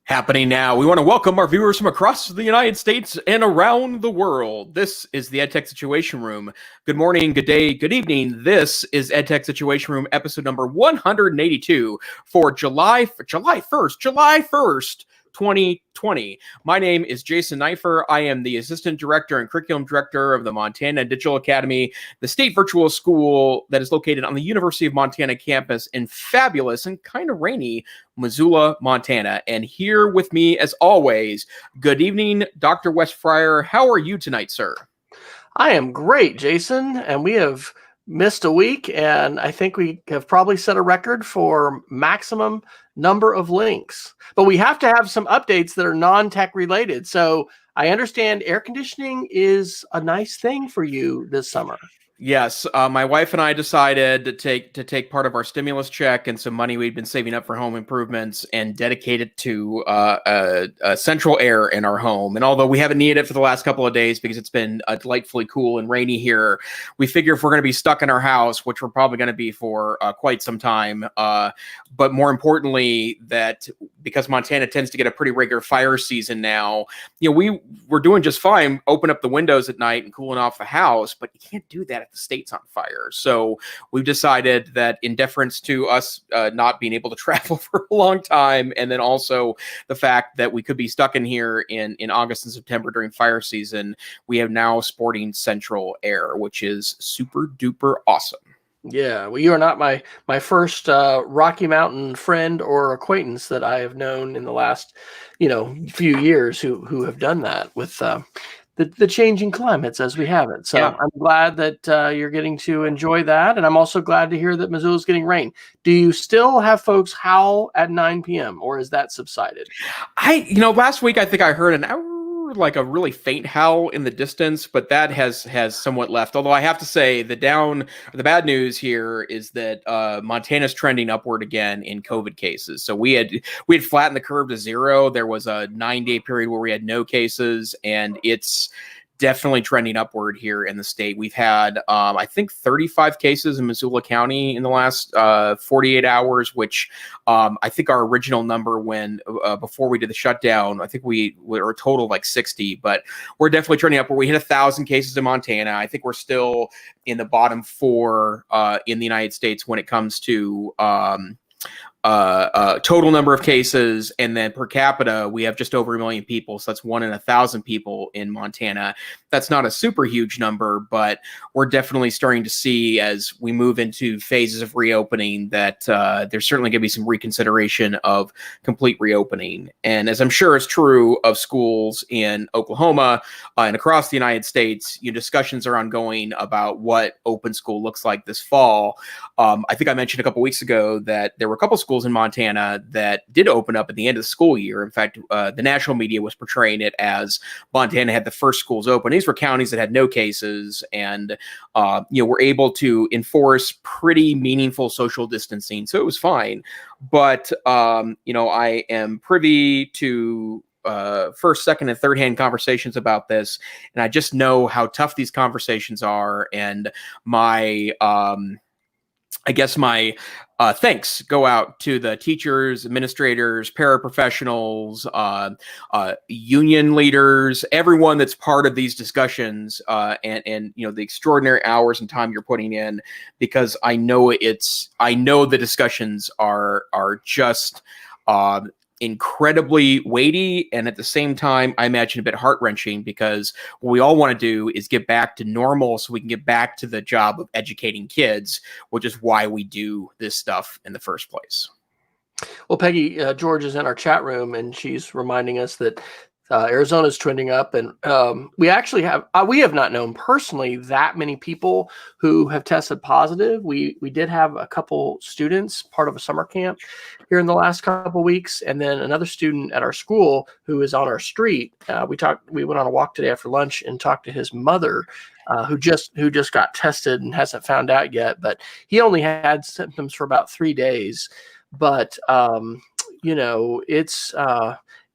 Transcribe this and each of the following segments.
Happening now. We want to welcome our viewers from across the United States and around the world. This is the EdTech Situation Room. Good morning, good day, good evening. This is EdTech Situation Room, episode number 182 for July 1st, 2020. My name is Jason Neiffer. I am the Assistant Director and Curriculum Director of the Montana Digital Academy, the state virtual school that is located on the University of Montana campus in fabulous and kind of rainy Missoula, Montana. And here with me, as always, good evening, Dr. Wesley Fryer. How are you tonight, sir? I am great, Jason, and we have missed a week, and I think we have probably set a record for maximum number of links. But we have to have some updates that are non-tech related. So I understand air conditioning is a nice thing for you this summer. Yes, my wife and I decided to take part of our stimulus check and some money we'd been saving up for home improvements and dedicate it to central air in our home. And although we haven't needed it for the last couple of days because it's been delightfully cool and rainy here, we figure if we're going to be stuck in our house, which we're probably going to be for quite some time, but more importantly, that because Montana tends to get a pretty regular fire season now, we're doing just fine. Open up the windows at night and cooling off the house, but you can't do that if the state's on fire. So we've decided that in deference to us not being able to travel for a long time, and then also the fact that we could be stuck in here in August and September during fire season, we have now sporting central air, which is super duper awesome. Yeah, well, you are not my first Rocky Mountain friend or acquaintance that I have known in the last, few years who have done that with the changing climates as we have it. So yeah. I'm glad that you're getting to enjoy that, and I'm also glad to hear that Missoula's getting rain. Do you still have folks howl at 9 p.m. or is that subsided? Last week I think I heard an hour, like a really faint howl in the distance, but that has somewhat left. Although I have to say the bad news here is that Montana's trending upward again in COVID cases. So we had flattened the curve to zero. There was a 9-day period where we had no cases, and it's definitely trending upward here in the state. We've had, I think, 35 cases in Missoula County in the last 48 hours, which I think our original number when before we did the shutdown, I think we were a total of like 60, but we're definitely trending upward. We hit 1,000 cases in Montana. I think we're still in the bottom 4 in the United States when it comes to total number of cases, and then per capita, we have just over 1 million people. So that's 1 in 1,000 people in Montana. That's not a super huge number, but we're definitely starting to see as we move into phases of reopening that there's certainly going to be some reconsideration of complete reopening. And as I'm sure is true of schools in Oklahoma and across the United States, discussions are ongoing about what open school looks like this fall. I think I mentioned a couple weeks ago that there were a couple schools in Montana that did open up at the end of the school year. In fact, the national media was portraying it as Montana had the first schools open. These were counties that had no cases, and were able to enforce pretty meaningful social distancing. So it was fine. But I am privy to first, second, and third-hand conversations about this, and I just know how tough these conversations are. And my thanks go out to the teachers, administrators, paraprofessionals, union leaders, everyone that's part of these discussions, and the extraordinary hours and time you're putting in, because I know the discussions are just incredibly weighty, and at the same time, I imagine a bit heart-wrenching, because what we all want to do is get back to normal so we can get back to the job of educating kids, which is why we do this stuff in the first place. Well, Peggy George is in our chat room, and she's reminding us that Arizona's trending up, and we have not known personally that many people who have tested positive. We did have a couple students part of a summer camp here in the last couple weeks, and then another student at our school who is on our street. We went on a walk today after lunch and talked to his mother, who just got tested and hasn't found out yet, but he only had symptoms for about 3 days. But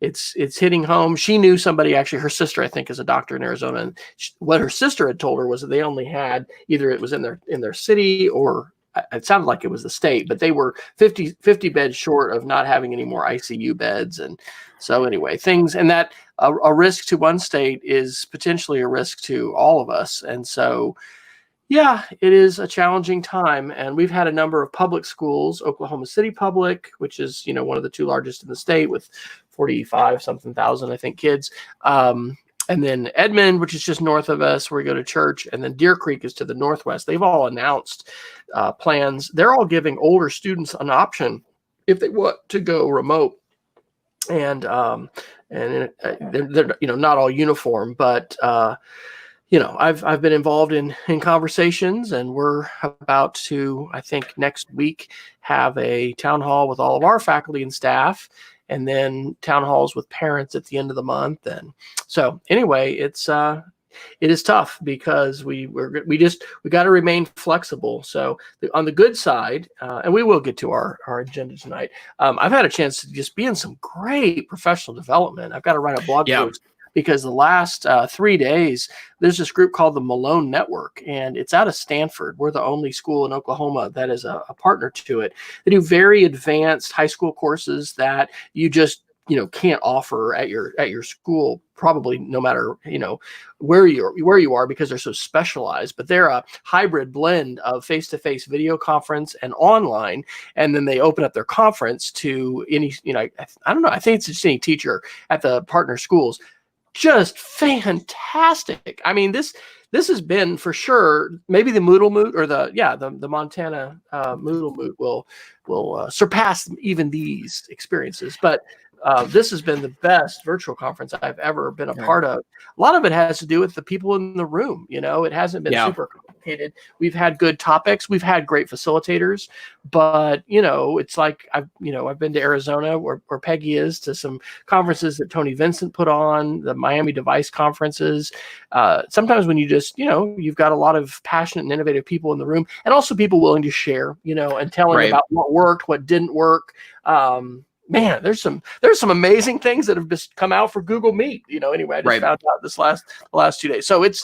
it's hitting home. She knew somebody, actually, her sister, I think, is a doctor in Arizona. And what her sister had told her was that they only had either it was in their city or it sounded like it was the state, but they were 50 beds short of not having any more ICU beds. And so anyway, things, and that a risk to one state is potentially a risk to all of us. And so, yeah, it is a challenging time. And we've had a number of public schools, Oklahoma City Public, which is, one of the two largest in the state with 45 something thousand, I think, kids. And then Edmond, which is just north of us, where we go to church. And then Deer Creek is to the northwest. They've all announced plans. They're all giving older students an option if they want to go remote. And they're not all uniform, but I've been involved in conversations, and we're about to, I think, next week have a town hall with all of our faculty and staff, and then town halls with parents at the end of the month. And so anyway, it is tough because we got to remain flexible. So on the good side, and we will get to our agenda tonight. I've had a chance to just be in some great professional development. I've got to write a blog post because the last 3 days, there's this group called the Malone Network, and it's out of Stanford. We're the only school in Oklahoma that is a partner to it. They do very advanced high school courses that you just can't offer at your school, probably no matter where you are, because they're so specialized. But they're a hybrid blend of face-to-face video conference and online, and then they open up their conference to any I don't know, I think it's just any teacher at the partner schools. Just fantastic. I mean, this has been for sure. Maybe the Moodle Moot or the Montana Moodle Moot will surpass even these experiences. But this has been the best virtual conference I've ever been a part of. A lot of it has to do with the people in the room. It hasn't been super complicated. We've had good topics. We've had great facilitators, but it's like I've been to Arizona where Peggy is, to some conferences that Tony Vincent put on, the Miami Device conferences. Sometimes when you just, you've got a lot of passionate and innovative people in the room, and also people willing to share, and telling about what worked, what didn't work. Man, there's some amazing things that have just come out for Google Meet. Anyway, I just found out this last 2 days. So it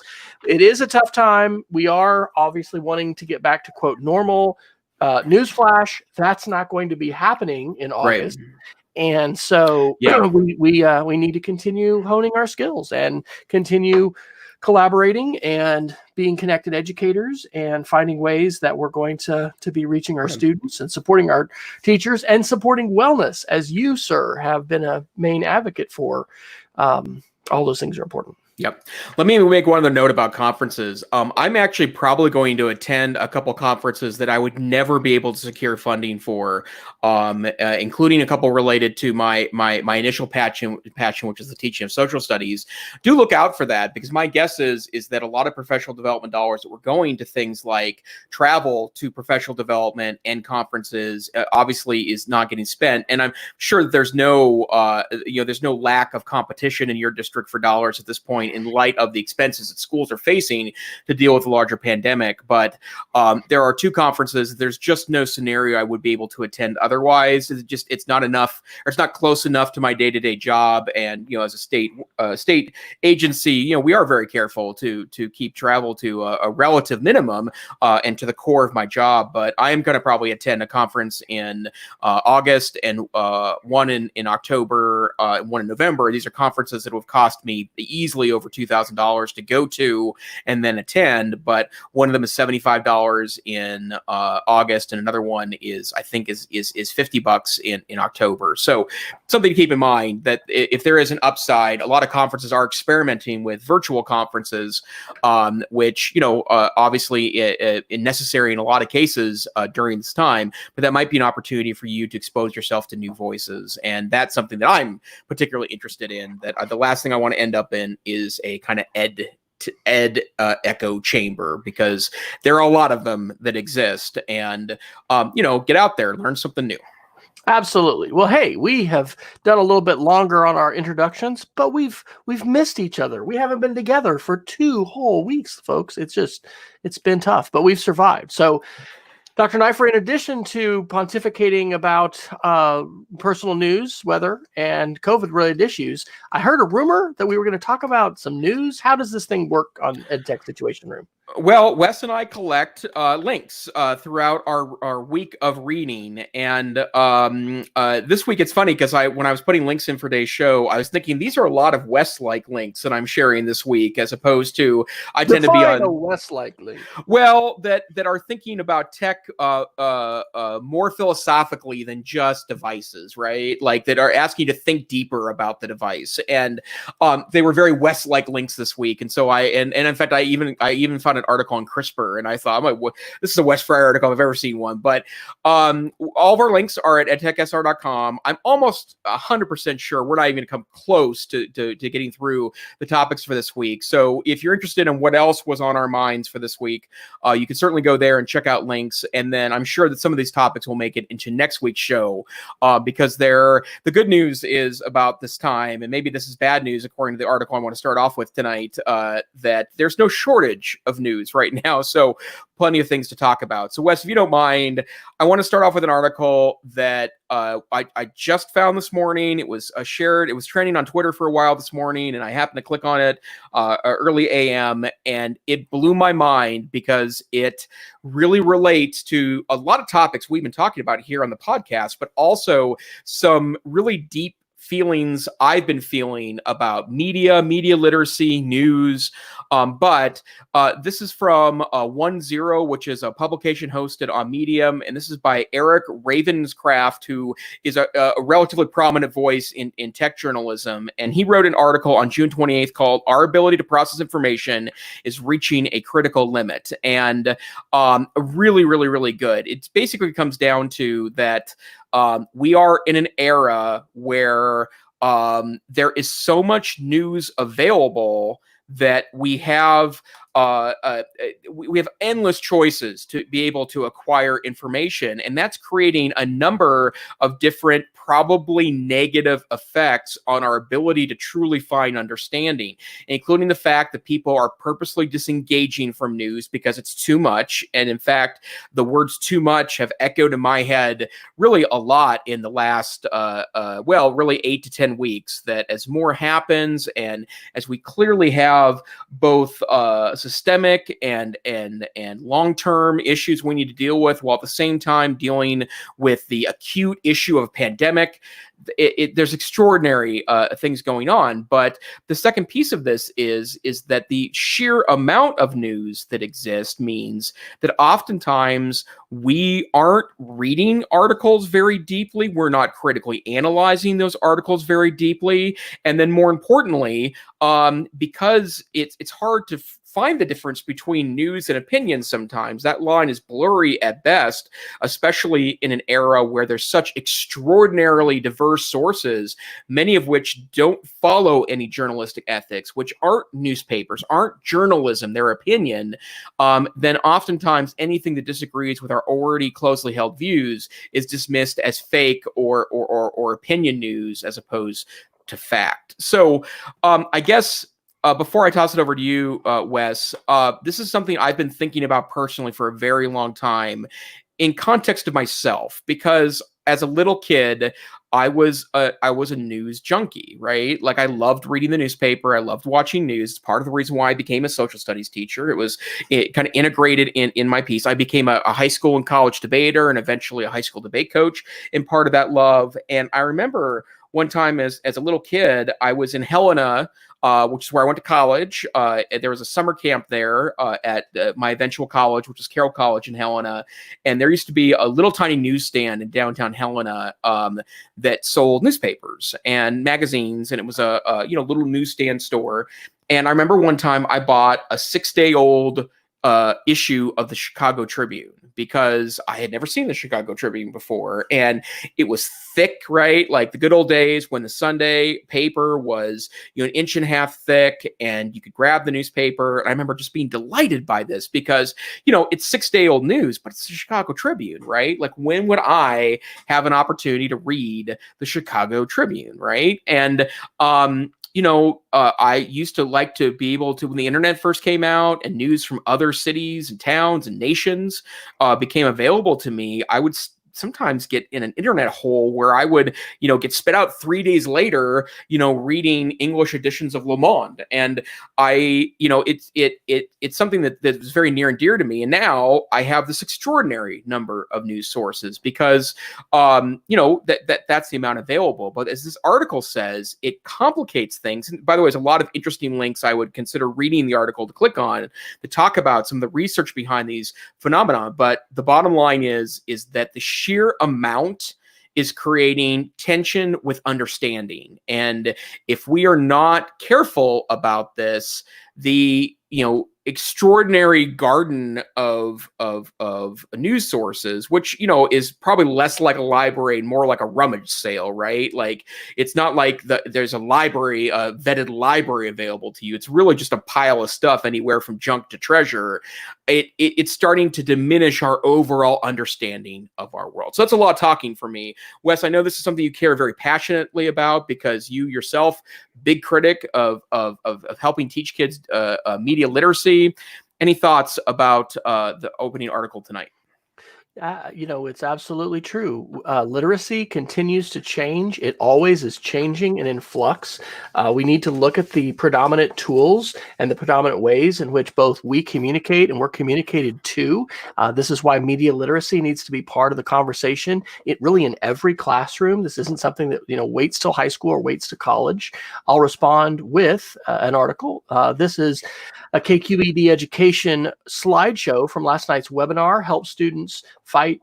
is a tough time. We are obviously wanting to get back to quote normal. Newsflash, that's not going to be happening in August. And so we need to continue honing our skills and continue collaborating and being connected educators and finding ways that we're going to be reaching our students and supporting our teachers and supporting wellness, as you, sir, have been a main advocate for. All those things are important. Yep. Let me make one other note about conferences. I'm actually probably going to attend a couple conferences that I would never be able to secure funding for, including a couple related to my initial passion, which is the teaching of social studies. Do look out for that, because my guess is that a lot of professional development dollars that were going to things like travel to professional development and conferences obviously is not getting spent. And I'm sure that there's no lack of competition in your district for dollars at this point, in light of the expenses that schools are facing to deal with a larger pandemic. But there are two conferences. There's just no scenario I would be able to attend otherwise. It's not enough, or it's not close enough to my day-to-day job. And, as a state agency, we are very careful to keep travel to a relative minimum and to the core of my job. But I am going to probably attend a conference in August and one in October, one in November. These are conferences that would cost me easily over $2,000 to go to and then attend, but one of them is $75 in August, and another one is $50 in October. So something to keep in mind, that if there is an upside, a lot of conferences are experimenting with virtual conferences, which obviously necessary in a lot of cases during this time, but that might be an opportunity for you to expose yourself to new voices, and that's something that I'm particularly interested in. That the last thing I want to end up in is a kind of ed echo chamber, because there are a lot of them that exist, and get out there, learn something new. Absolutely. Well, hey, we have done a little bit longer on our introductions, but we've missed each other. We haven't been together for 2 whole weeks, folks. It's been tough, but we've survived. So, Dr. Neiffer, in addition to pontificating about personal news, weather, and COVID-related issues, I heard a rumor that we were going to talk about some news. How does this thing work on EdTech Situation Room? Well, Wes and I collect links throughout our week of reading, and this week it's funny because when I was putting links in for today's show, I was thinking these are a lot of Wes-like links that I'm sharing this week, as opposed to I tend to be Define a on Wes-like link. well that are thinking about tech more philosophically than just devices, right? Like that are asking you to think deeper about the device, and they were very Wes-like links this week, and so and in fact I even found an article on CRISPR, and I thought, this is a Wes Fryer article if I've ever seen one. But all of our links are at edtechsr.com. I'm almost 100% sure we're not even going to come close to getting through the topics for this week. So if you're interested in what else was on our minds for this week, you can certainly go there and check out links. And then I'm sure that some of these topics will make it into next week's show because the good news is about this time, and maybe this is bad news according to the article I want to start off with tonight, that there's no shortage of news right now. So plenty of things to talk about. So Wes, if you don't mind, I want to start off with an article that I just found this morning. It was shared. It was trending on Twitter for a while this morning, and I happened to click on it early AM, and it blew my mind because it really relates to a lot of topics we've been talking about here on the podcast, but also some really deep feelings I've been feeling about media literacy, news. But this is from 10, which is a publication hosted on Medium. And this is by Eric Ravenscraft, who is a relatively prominent voice in tech journalism. And he wrote an article on June 28th called "Our Ability to Process Information is Reaching a Critical Limit." And really, really, really good. It basically comes down to that we are in an era where there is so much news available that we have endless choices to be able to acquire information, and that's creating a number of different, probably negative effects on our ability to truly find understanding, including the fact that people are purposely disengaging from news because it's too much. And in fact, the words "too much" have echoed in my head really a lot in the last, really 8 to 10 weeks, that as more happens and as we clearly have both systemic and long-term issues we need to deal with, while at the same time dealing with the acute issue of a pandemic, there's extraordinary things going on. But the second piece of this is that the sheer amount of news that exists means that oftentimes we aren't reading articles very deeply. We're not critically analyzing those articles very deeply. And then more importantly, because it's hard to find the difference between news and opinion sometimes. That line is blurry at best, especially in an era where there's such extraordinarily diverse sources, many of which don't follow any journalistic ethics, which aren't newspapers, aren't journalism, their opinion. Then oftentimes anything that disagrees with our already closely held views is dismissed as fake or opinion news as opposed to fact. So I guess before I toss it over to you, Wes, this is something I've been thinking about personally for a very long time in context of myself, because as a little kid, I was a news junkie, right? Like I loved reading the newspaper. I loved watching news. It's part of the reason why I became a social studies teacher. It kind of integrated in my piece. I became a high school and college debater and eventually a high school debate coach in part of that love. And I remember one time as a little kid, I was in Helena, which is where I went to college. There was a summer camp there at my eventual college, which is Carroll College in Helena. And there used to be a little tiny newsstand in downtown Helena that sold newspapers and magazines. And it was a little newsstand store. And I remember one time I bought a 6-day-old issue of the Chicago Tribune because I had never seen the Chicago Tribune before. And it was thick, right? Like the good old days when the Sunday paper was, an inch and a half thick and you could grab the newspaper. And I remember just being delighted by this because, it's 6-day-old news, but it's the Chicago Tribune, right? Like when would I have an opportunity to read the Chicago Tribune, right? And, I used to like to be able to, when the internet first came out and news from other cities and towns and nations became available to me, I would sometimes get in an internet hole where I would, get spit out 3 days later, reading English editions of Le Monde. And it's something that is very near and dear to me. And now I have this extraordinary number of news sources because, that's the amount available. But as this article says, it complicates things. And by the way, there's a lot of interesting links I would consider reading the article to click on to talk about some of the research behind these phenomena. But the bottom line is that the sheer amount is creating tension with understanding. And if we are not careful about this, the extraordinary garden of news sources, which is probably less like a library and more like a rummage sale, right? Like, it's not like there's a library, a vetted library available to you. It's really just a pile of stuff, anywhere from junk to treasure. It's starting to diminish our overall understanding of our world. So that's a lot of talking for me. Wes, I know this is something you care very passionately about because you yourself, big critic of helping teach kids media literacy. Any thoughts about the opening article tonight? It's absolutely true. Literacy continues to change. It always is changing and in flux. We need to look at the predominant tools and the predominant ways in which both we communicate and we're communicated to. This is why media literacy needs to be part of the conversation. It really in every classroom. This isn't something that, waits till high school or waits to college. I'll respond with an article. This is a KQED education slideshow from last night's webinar, Help Students Fight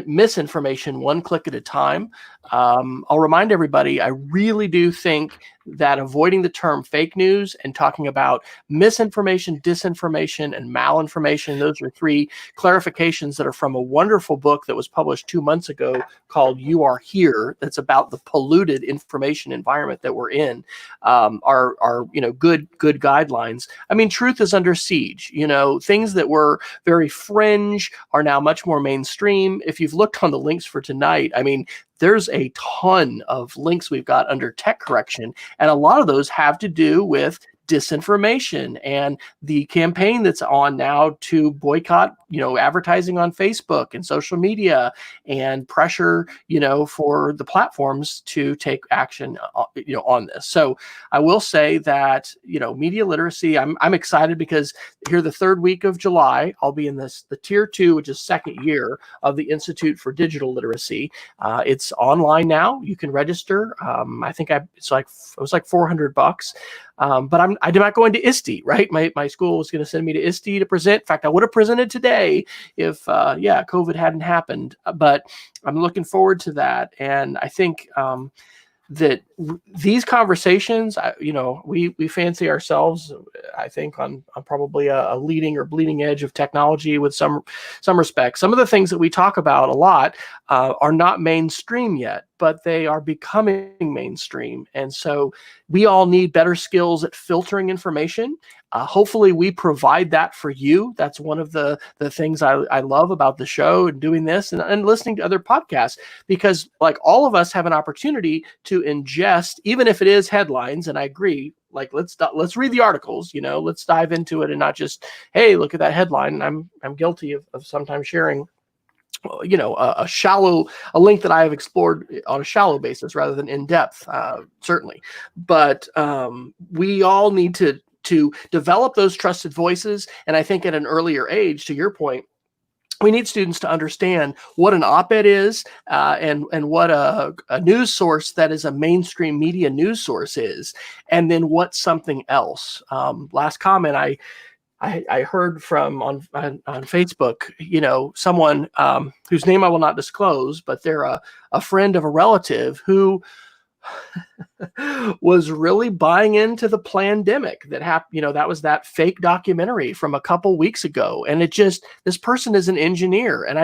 Misinformation One Click at a Time. I'll remind everybody, I really do think that avoiding the term fake news and talking about misinformation, disinformation, and malinformation, those are three clarifications that are from a wonderful book that was published 2 months ago called You Are Here, that's about the polluted information environment that we're in, are good guidelines. I mean, truth is under siege. Things that were very fringe are now much more mainstream. If you've looked on the links for tonight, I mean, there's a ton of links we've got under tech correction, and a lot of those have to do with disinformation and the campaign that's on now to boycott, advertising on Facebook and social media and pressure, for the platforms to take action, on this. So I will say that, media literacy, I'm excited because here the third week of July, I'll be in the tier 2, which is second year of the Institute for Digital Literacy. It's online now. You can register. I think it was like $400. But I'm not going to ISTE, right? My school was going to send me to ISTE to present. In fact, I would have presented today if, COVID hadn't happened. But I'm looking forward to that. And I think that these conversations, we fancy ourselves, I think, on probably a leading or bleeding edge of technology with some respect. Some of the things that we talk about a lot are not mainstream yet, but they are becoming mainstream. And so we all need better skills at filtering information. Hopefully we provide that for you. That's one of the things I love about the show and doing this and listening to other podcasts, because like all of us have an opportunity to ingest, even if it is headlines. And I agree, like, let's read the articles, let's dive into it and not just, hey, look at that headline. And I'm guilty of sometimes sharing a link that I have explored on a shallow basis rather than in depth, certainly. But we all need to develop those trusted voices. And I think at an earlier age, to your point, we need students to understand what an op-ed is and what a news source that is a mainstream media news source is, and then what's something else. Last comment I heard from on Facebook, someone whose name I will not disclose, but they're a friend of a relative who was really buying into the plandemic that happened. That was that fake documentary from a couple weeks ago. And this person is an engineer. And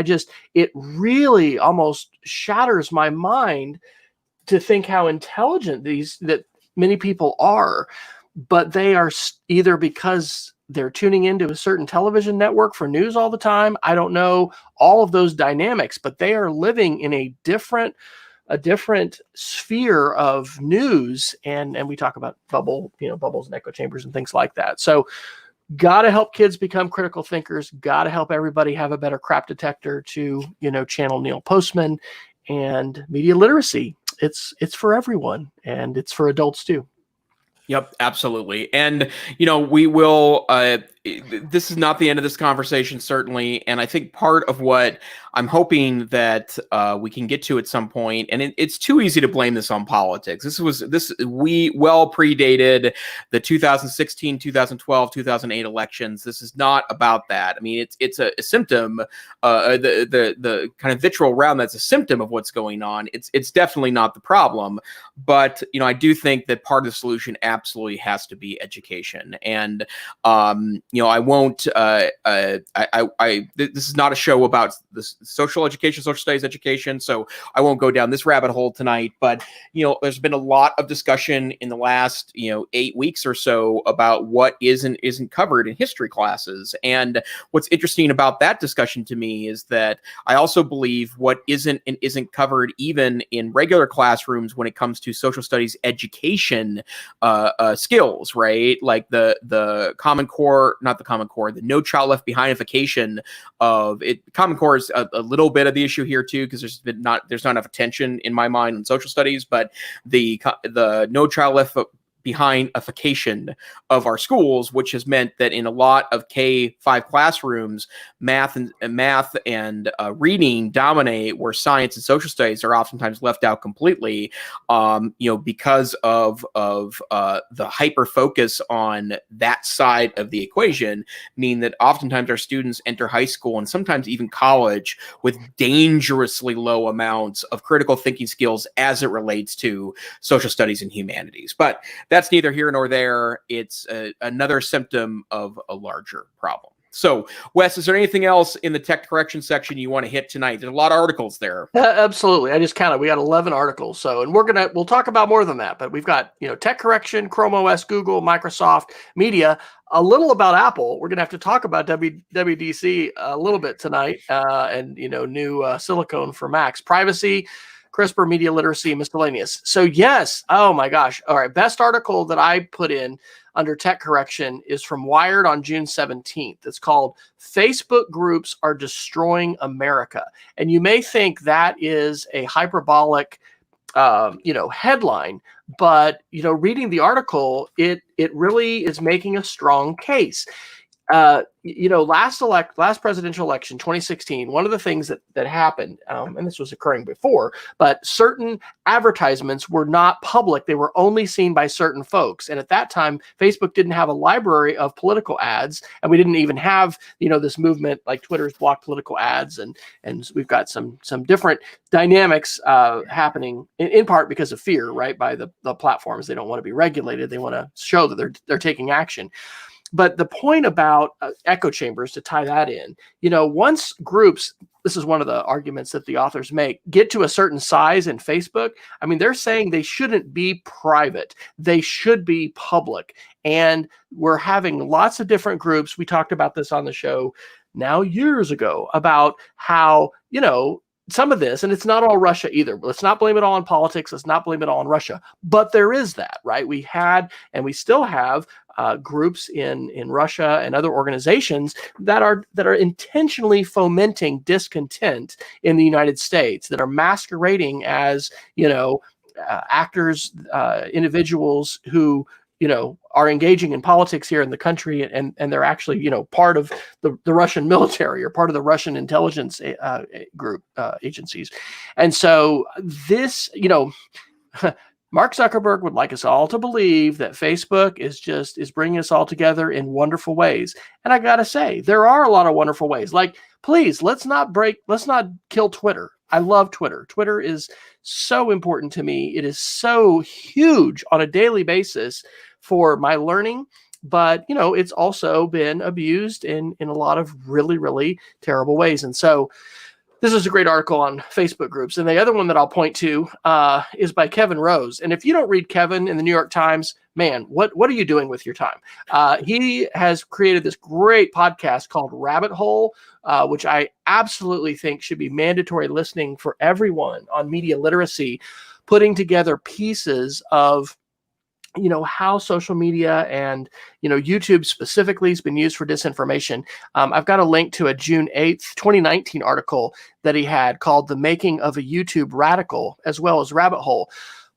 it really almost shatters my mind to think how intelligent that many people are, but they are either because they're tuning into a certain television network for news all the time. I don't know all of those dynamics, but they are living in a different sphere of news. And we talk about bubbles and echo chambers and things like that. So got to help kids become critical thinkers, got to help everybody have a better crap detector to, channel Neil Postman. And media literacy, it's for everyone, and it's for adults too. Yep, absolutely. And, we will, this is not the end of this conversation, certainly. And I think part of what I'm hoping that we can get to at some point, and it's too easy to blame this on politics. We well predated the 2016, 2012, 2008 elections. This is not about that. I mean, it's a symptom, the kind of vitriol around that's a symptom of what's going on. It's definitely not the problem. But, I do think that part of the solution absolutely has to be education. And, I won't, this is not a show about this social education, social studies education, so I won't go down this rabbit hole tonight. But, there's been a lot of discussion in the last, 8 weeks or so about what isn't covered in history classes. And what's interesting about that discussion to me is that I also believe what isn't covered even in regular classrooms when it comes to social studies education skills, right? Like the Common Core, not the Common Core, the No Child Left Behindification of it. Common Core is a little bit of the issue here too, because there's not enough attention in my mind on social studies, but the No Child Left Behindification of our schools, which has meant that in a lot of K-5 classrooms, math and reading dominate, where science and social studies are oftentimes left out completely, because of the hyper focus on that side of the equation, mean that oftentimes our students enter high school and sometimes even college with dangerously low amounts of critical thinking skills as it relates to social studies and humanities. But that's neither here nor there. It's another symptom of a larger problem. So, Wes, is there anything else in the tech correction section you want to hit tonight? There's a lot of articles there. Absolutely. I just counted. We got 11 articles. So, and we'll talk about more than that, but we've got, tech correction, Chrome OS, Google, Microsoft, media, a little about Apple. We're going to have to talk about WWDC a little bit tonight, and, new silicone for Macs, privacy, CRISPR, media literacy, miscellaneous. So yes, oh my gosh. All right. Best article that I put in under tech correction is from Wired on June 17th. It's called Facebook Groups Are Destroying America. And you may think that is a hyperbolic, headline, but, reading the article, it really is making a strong case. Last presidential election, 2016, one of the things that happened, and this was occurring before, but certain advertisements were not public. They were only seen by certain folks. And at that time, Facebook didn't have a library of political ads. And we didn't even have, this movement like Twitter's blocked political ads. And we've got some different dynamics happening in part because of fear, right? By the platforms. They don't want to be regulated. They want to show that they're taking action. But the point about echo chambers, to tie that in, once groups, this is one of the arguments that the authors make, get to a certain size in Facebook, I mean, they're saying they shouldn't be private. They should be public. And we're having lots of different groups. We talked about this on the show now years ago about how, some of this, and it's not all Russia either. Let's not blame it all on politics. Let's not blame it all on Russia. But there is that, right? We had, and we still have groups in Russia and other organizations that are intentionally fomenting discontent in the United States, that are masquerading as, actors, individuals who, are engaging in politics here in the country, and they're actually, part of the Russian military or part of the Russian intelligence group agencies. And so this, Mark Zuckerberg would like us all to believe that Facebook is bringing us all together in wonderful ways. And I got to say, there are a lot of wonderful ways. Like, please, let's not kill Twitter. I love Twitter. Twitter is so important to me. It is so huge on a daily basis for my learning, but it's also been abused in a lot of really, really terrible ways. And so this is a great article on Facebook groups. And the other one that I'll point to is by Kevin Rose. And if you don't read Kevin in the New York Times, man, what are you doing with your time? He has created this great podcast called Rabbit Hole, which I absolutely think should be mandatory listening for everyone on media literacy, putting together pieces of how social media and, YouTube specifically has been used for disinformation. I've got a link to a June 8th, 2019 article that he had called The Making of a YouTube Radical, as well as Rabbit Hole.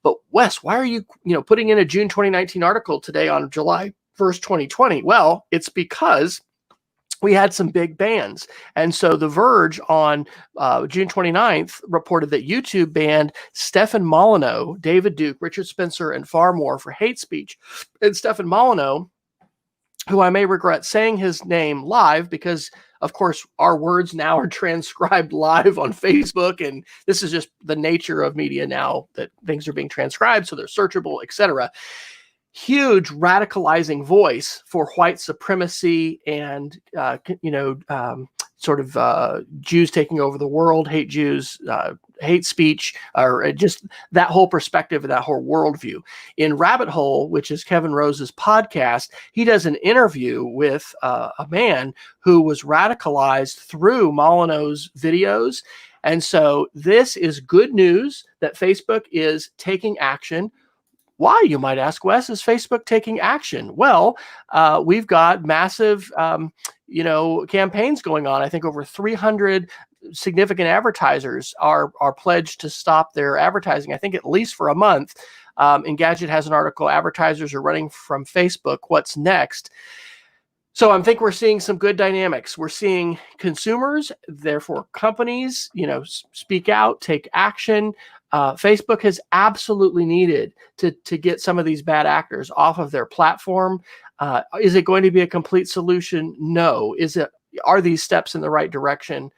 But Wes, why are you, putting in a June 2019 article today on July 1st, 2020? Well, it's because we had some big bans. And so The Verge on June 29th reported that YouTube banned Stefan Molyneux, David Duke, Richard Spencer, and far more for hate speech. And Stefan Molyneux, who I may regret saying his name live because, of course, our words now are transcribed live on Facebook. And this is just the nature of media now, that things are being transcribed, so they're searchable, etc. Huge radicalizing voice for white supremacy and, Jews taking over the world, hate Jews, hate speech, or just that whole perspective and that whole worldview. In Rabbit Hole, which is Kevin Rose's podcast, he does an interview with a man who was radicalized through Molyneux's videos. And so this is good news that Facebook is taking action. Why, you might ask, Wes, is Facebook taking action? Well, we've got massive, campaigns going on. I think over 300 significant advertisers are pledged to stop their advertising, I think at least for a month. Engadget has an article, Advertisers Are Running from Facebook, What's Next? So I think we're seeing some good dynamics. We're seeing consumers, therefore companies, speak out, take action. Facebook has absolutely needed to get some of these bad actors off of their platform. Is it going to be a complete solution? No. Are these steps in the right direction?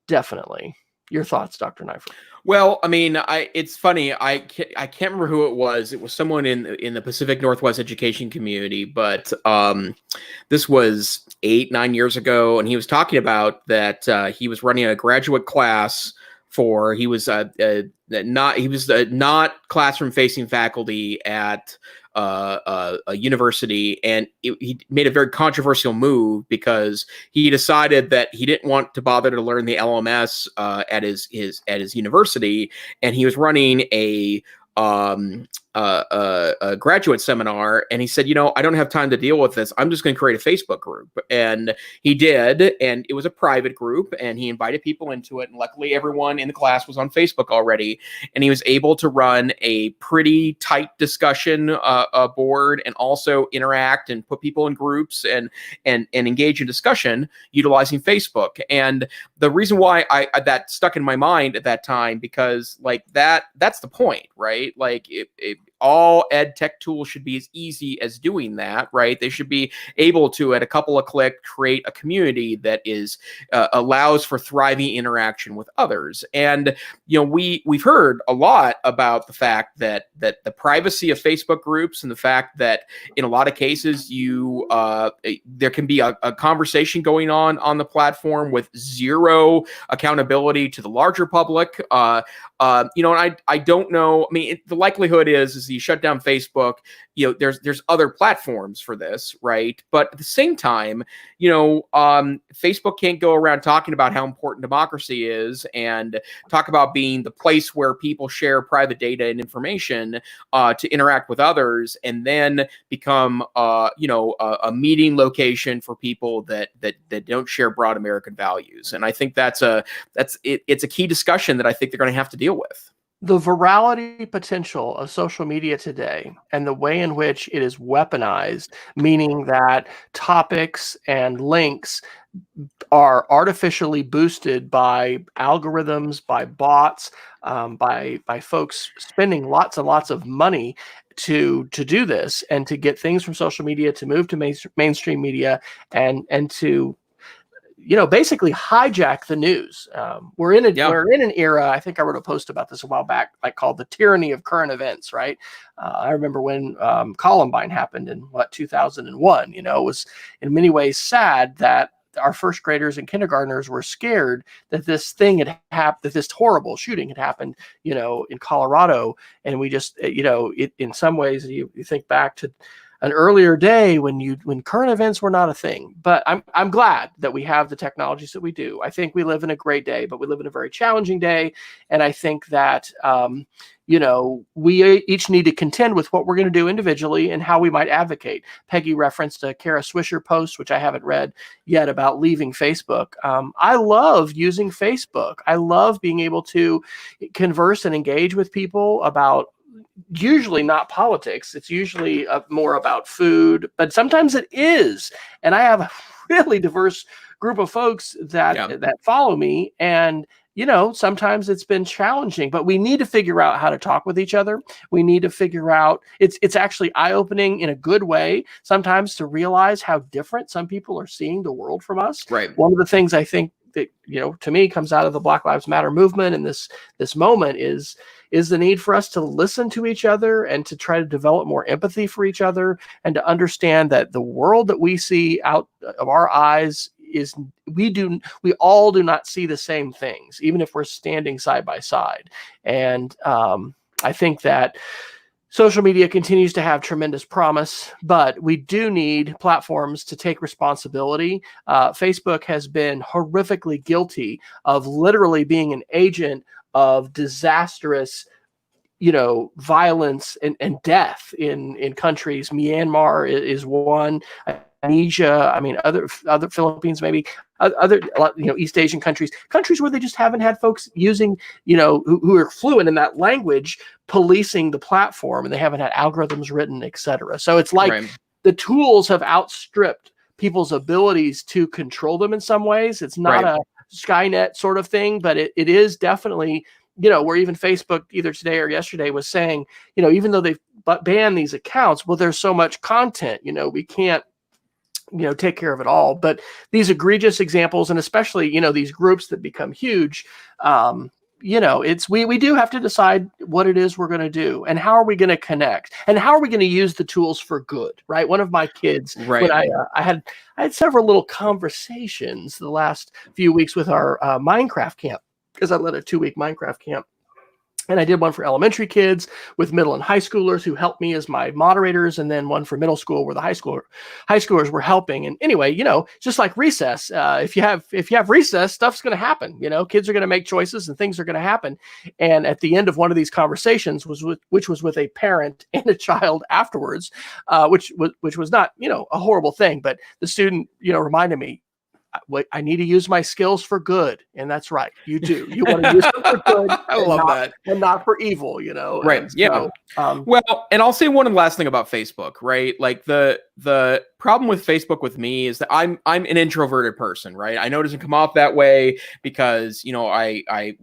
Definitely. Your thoughts, Dr. Neiffer? Well, I mean, it's funny. I can't remember who it was. It was someone in the Pacific Northwest education community, but this was 8-9 years ago, and he was talking about that he was running a graduate class for not classroom facing faculty at a university, and he made a very controversial move because he decided that he didn't want to bother to learn the LMS at his university, and he was running a graduate seminar, and he said, I don't have time to deal with this. I'm just going to create a Facebook group. And he did, and it was a private group, and he invited people into it. And luckily everyone in the class was on Facebook already, and he was able to run a pretty tight discussion board, and also interact and put people in groups and engage in discussion utilizing Facebook. And the reason why I that stuck in my mind at that time, because that's the point, right? Like all ed tech tools should be as easy as doing that, right? They should be able to, at a couple of clicks, create a community that is allows for thriving interaction with others. And we've heard a lot about the fact that the privacy of Facebook groups, and the fact that in a lot of cases there can be a conversation going on the platform with zero accountability to the larger public. And I don't know. I mean, the likelihood is you shut down Facebook, there's other platforms for this, right? But at the same time, Facebook can't go around talking about how important democracy is and talk about being the place where people share private data and information to interact with others, and then become a meeting location for people that don't share broad American values. And I think it's a key discussion that I think they're going to have to deal with. The virality potential of social media today, and the way in which it is weaponized, meaning that topics and links are artificially boosted by algorithms, by bots, by folks spending lots and lots of money to do this, and to get things from social media to move to mainstream media, and to basically hijack the news. We're in an era. I think I wrote a post about this a while back, called the tyranny of current events. Right. I remember when Columbine happened in 2001. It was in many ways sad that our first graders and kindergartners were scared that this thing had happened, that this horrible shooting had happened, in Colorado. And we just, in some ways, you think back to, an earlier day when current events were not a thing. But I'm glad that we have the technologies that we do. I think we live in a great day, but we live in a very challenging day. And I think that, we each need to contend with what we're going to do individually and how we might advocate. Peggy referenced a Kara Swisher post, which I haven't read yet, about leaving Facebook. I love using Facebook. I love being able to converse and engage with people about, usually not politics. It's usually more about food, but sometimes it is. And I have a really diverse group of folks that follow me, and sometimes it's been challenging, but we need to figure out how to talk with each other. We need to figure out, it's actually eye-opening in a good way sometimes to realize how different some people are seeing the world from us. Right. One of the things I think that, to me comes out of the Black Lives Matter movement and this moment is the need for us to listen to each other and to try to develop more empathy for each other, and to understand that the world that we see out of our eyes is we all do not see the same things, even if we're standing side by side. And I think that social media continues to have tremendous promise, but we do need platforms to take responsibility. Facebook has been horrifically guilty of literally being an agent of disastrous, violence and death in countries. Myanmar is one. Indonesia, other Philippines, maybe other East Asian countries where they just haven't had folks using, who are fluent in that language, policing the platform, and they haven't had algorithms written, etc. So it's like the tools have outstripped people's abilities to control them in some ways. It's not a Skynet sort of thing, but it is definitely, where even Facebook either today or yesterday was saying, even though they've banned these accounts, well, there's so much content, we can't take care of it all. But these egregious examples, and especially, these groups that become huge, it's we do have to decide what it is we're going to do, and how are we going to connect, and how are we going to use the tools for good, right? One of my kids, when I had several little conversations the last few weeks with our Minecraft camp, because I led a 2-week Minecraft camp. And I did one for elementary kids with middle and high schoolers who helped me as my moderators, and then one for middle school where the high schoolers were helping. And anyway, just like recess, if you have recess, stuff's going to happen. Kids are going to make choices and things are going to happen. And at the end of one of these conversations which was with a parent and a child afterwards, which was not a horrible thing, but the student reminded me, I need to use my skills for good. And that's right. You do. You want to use them for good. I love that. And not for evil, Right. And yeah. Well, and I'll say one last thing about Facebook, right? Like the problem with Facebook with me is that I'm an introverted person, right? I know it doesn't come off that way because, I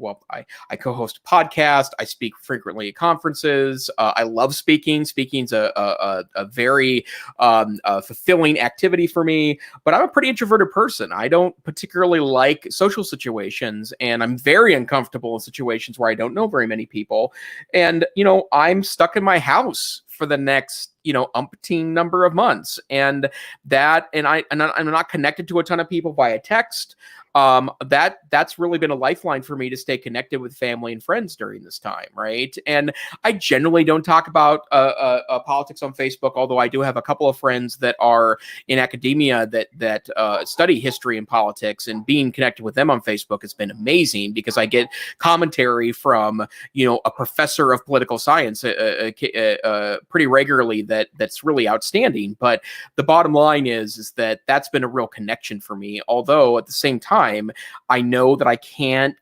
co-host a podcast. I speak frequently at conferences. I love speaking. Speaking's a very fulfilling activity for me, but I'm a pretty introverted person. I don't particularly like social situations, and I'm very uncomfortable in situations where I don't know very many people. And, I'm stuck in my house for the next, umpteen number of months. And I'm not connected to a ton of people via text. That's really been a lifeline for me to stay connected with family and friends during this time, right? And I generally don't talk about politics on Facebook, although I do have a couple of friends that are in academia that study history and politics, and being connected with them on Facebook has been amazing because I get commentary from a professor of political science pretty regularly that's really outstanding. But the bottom line is that that's been a real connection for me, although at the same time, I know that I can't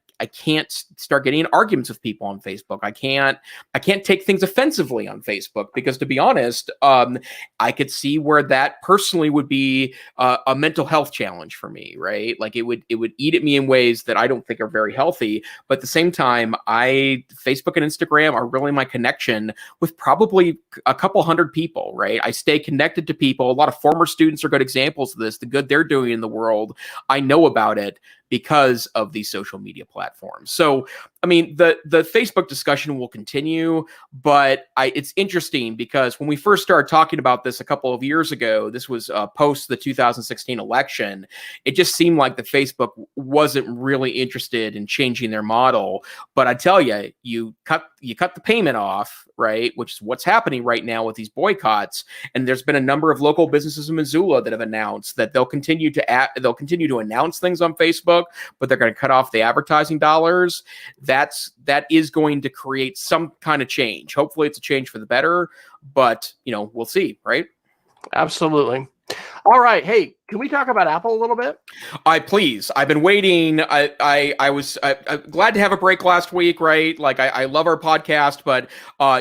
start getting in arguments with people on Facebook. I can't take things offensively on Facebook because, to be honest, I could see where that personally would be a mental health challenge for me, right? Like it would eat at me in ways that I don't think are very healthy. But at the same time, Facebook and Instagram are really my connection with probably a couple hundred people, right? I stay connected to people. A lot of former students are good examples of this. The good they're doing in the world, I know about it. because of these social media platforms. So, I mean, the Facebook discussion will continue, but it's interesting because when we first started talking about this a couple of years ago, this was post the 2016 election, it just seemed like the Facebook wasn't really interested in changing their model. But I tell you, you cut the payment off, right? Which is what's happening right now with these boycotts. And there's been a number of local businesses in Missoula that have announced that they'll continue to announce things on Facebook, but they're going to cut off the advertising dollars. That is going to create some kind of change. Hopefully it's a change for the better, but we'll see, right? Absolutely. All right. Hey, can we talk about Apple a little bit? Please. I've been waiting. I was glad to have a break last week, right? Like I love our podcast, but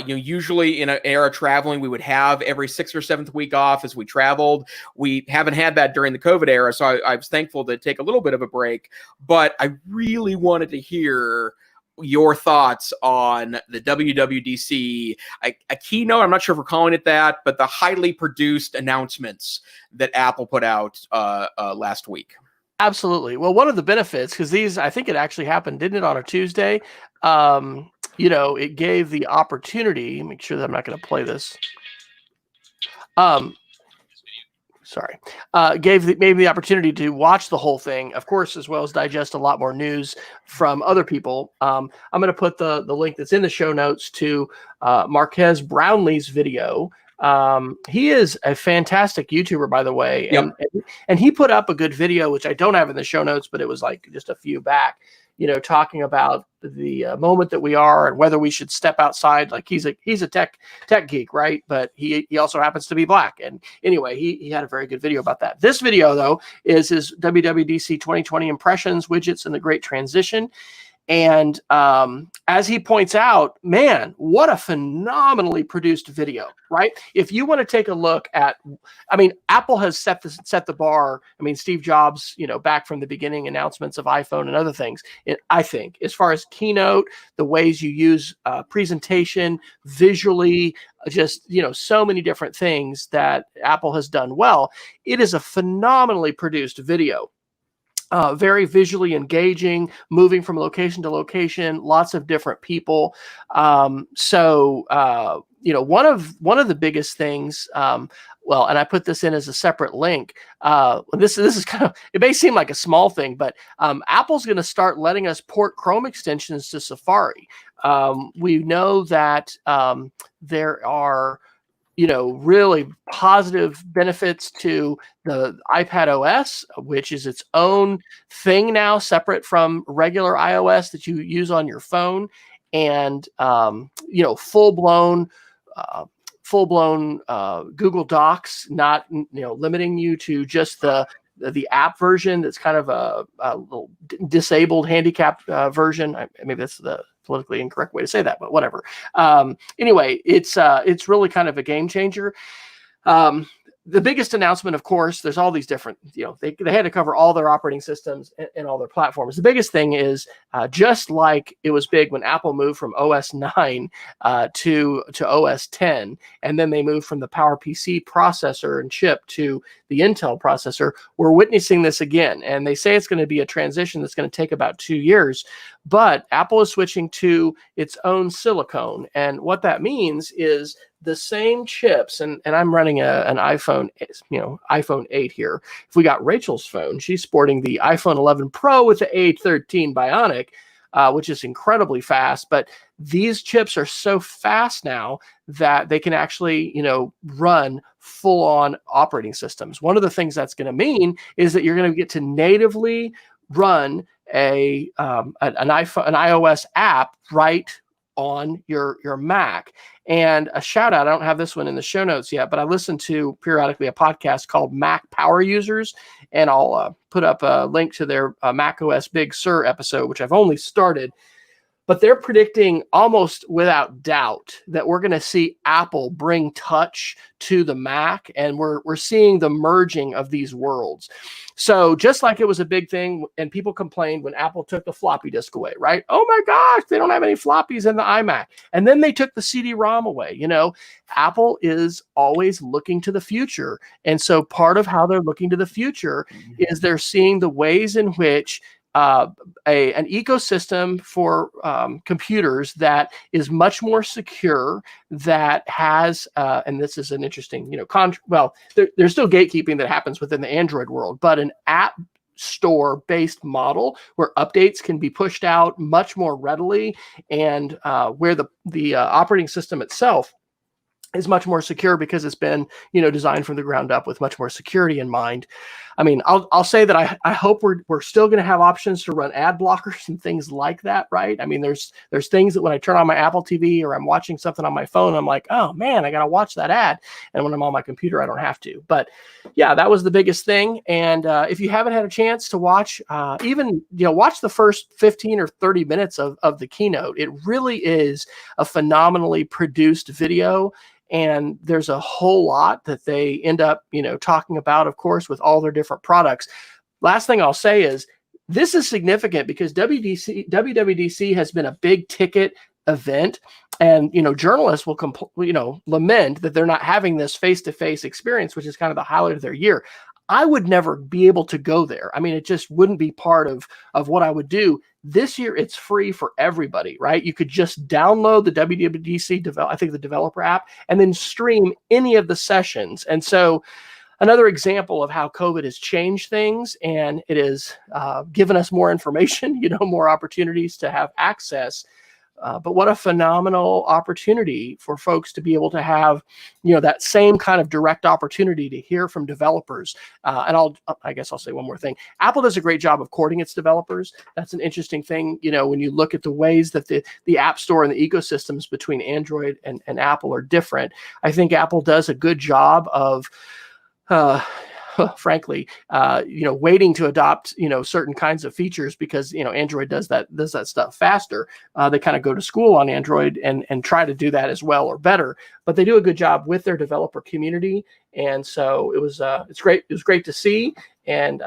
usually in an era traveling, we would have every 6th or 7th week off as we traveled. We haven't had that during the COVID era, so I was thankful to take a little bit of a break. But I really wanted to hear your thoughts on the WWDC, a keynote. I'm not sure if we're calling it that, but the highly produced announcements that Apple put out last week. Absolutely. Well, one of the benefits, because these, I think it actually happened, didn't it, on a Tuesday? It gave the opportunity. Make sure that I'm not going to play this. Gave the opportunity to watch the whole thing, of course, as well as digest a lot more news from other people. I'm going to put the link that's in the show notes to Marquez Brownlee's video. He is a fantastic YouTuber, by the way. Yep. And he put up a good video, which I don't have in the show notes, but it was like just a few back, talking about the moment that we are and whether we should step outside. Like he's a tech geek, right? But he also happens to be black. And anyway, he had a very good video about that. This video, though, is his WWDC 2020 impressions, widgets, and the great transition. And as he points out, man, what a phenomenally produced video, right? If you want to take a look at, Apple has set the bar. Steve Jobs, back from the beginning, announcements of iPhone and other things. I think as far as keynote, the ways you use presentation, visually, just, so many different things that Apple has done well. It is a phenomenally produced video. Very visually engaging, moving from location to location, lots of different people. One of the biggest things, and I put this in as a separate link. This is kind of, it may seem like a small thing, but Apple's going to start letting us port Chrome extensions to Safari. We know that there are really positive benefits to the iPad OS, which is its own thing now, separate from regular iOS that you use on your phone, and full-blown Google Docs, not limiting you to just the app version. That's kind of a little disabled, handicapped version. Maybe that's the politically incorrect way to say that, but whatever. Anyway, it's really kind of a game changer. The biggest announcement, of course, there's all these different, they had to cover all their operating systems and all their platforms. The biggest thing is just like it was big when Apple moved from OS 9 to OS 10, and then they moved from the PowerPC processor and chip to the Intel processor, we're witnessing this again. And they say it's going to be a transition that's going to take about 2 years, but Apple is switching to its own silicone. And what that means is the same chips, and I'm running an iPhone, iPhone 8 here. If we got Rachel's phone, she's sporting the iPhone 11 Pro with the A13 Bionic, which is incredibly fast. But these chips are so fast now that they can actually, run full-on operating systems. One of the things that's going to mean is that you're going to get to natively run an iOS app right on your Mac. And a shout out, I don't have this one in the show notes yet, but I listen to periodically a podcast called Mac Power Users, and I'll put up a link to their Mac OS Big Sur episode, which I've only started. But they're predicting almost without doubt that we're going to see Apple bring touch to the Mac, and we're seeing the merging of these worlds. So just like it was a big thing, and people complained when Apple took the floppy disk away, right? Oh my gosh, they don't have any floppies in the iMac. And then they took the CD-ROM away. Apple is always looking to the future. And so part of how they're looking to the future is they're seeing the ways in which an ecosystem for computers that is much more secure, that has, and this is an interesting, there's still gatekeeping that happens within the Android world, but an app store based model where updates can be pushed out much more readily, and where the operating system itself is much more secure because it's been, designed from the ground up with much more security in mind. I mean, I'll say that I hope we're still going to have options to run ad blockers and things like that, right? I mean, there's things that when I turn on my Apple TV or I'm watching something on my phone, I'm like, oh man, I got to watch that ad. And when I'm on my computer, I don't have to. But yeah, that was the biggest thing. And if you haven't had a chance to watch, watch the first 15 or 30 minutes of the keynote, it really is a phenomenally produced video. And there's a whole lot that they end up, talking about, of course, with all their different products. Last thing I'll say is this is significant because WWDC has been a big ticket event, and journalists will lament that they're not having this face-to-face experience, which is kind of the highlight of their year. I would never be able to go there. I mean, it just wouldn't be part of what I would do. This year, it's free for everybody, right? You could just download the WWDC the developer app, and then stream any of the sessions. And so another example of how COVID has changed things, and it has given us more information, more opportunities to have access. But what a phenomenal opportunity for folks to be able to have, that same kind of direct opportunity to hear from developers. And I guess I'll say one more thing. Apple does a great job of courting its developers. That's an interesting thing. When you look at the ways that the App Store and the ecosystems between Android and Apple are different, I think Apple does a good job of, frankly, waiting to adopt, certain kinds of features because, Android does that stuff faster. They kind of go to school on Android and try to do that as well or better, but they do a good job with their developer community. And so it's great. It was great to see. And,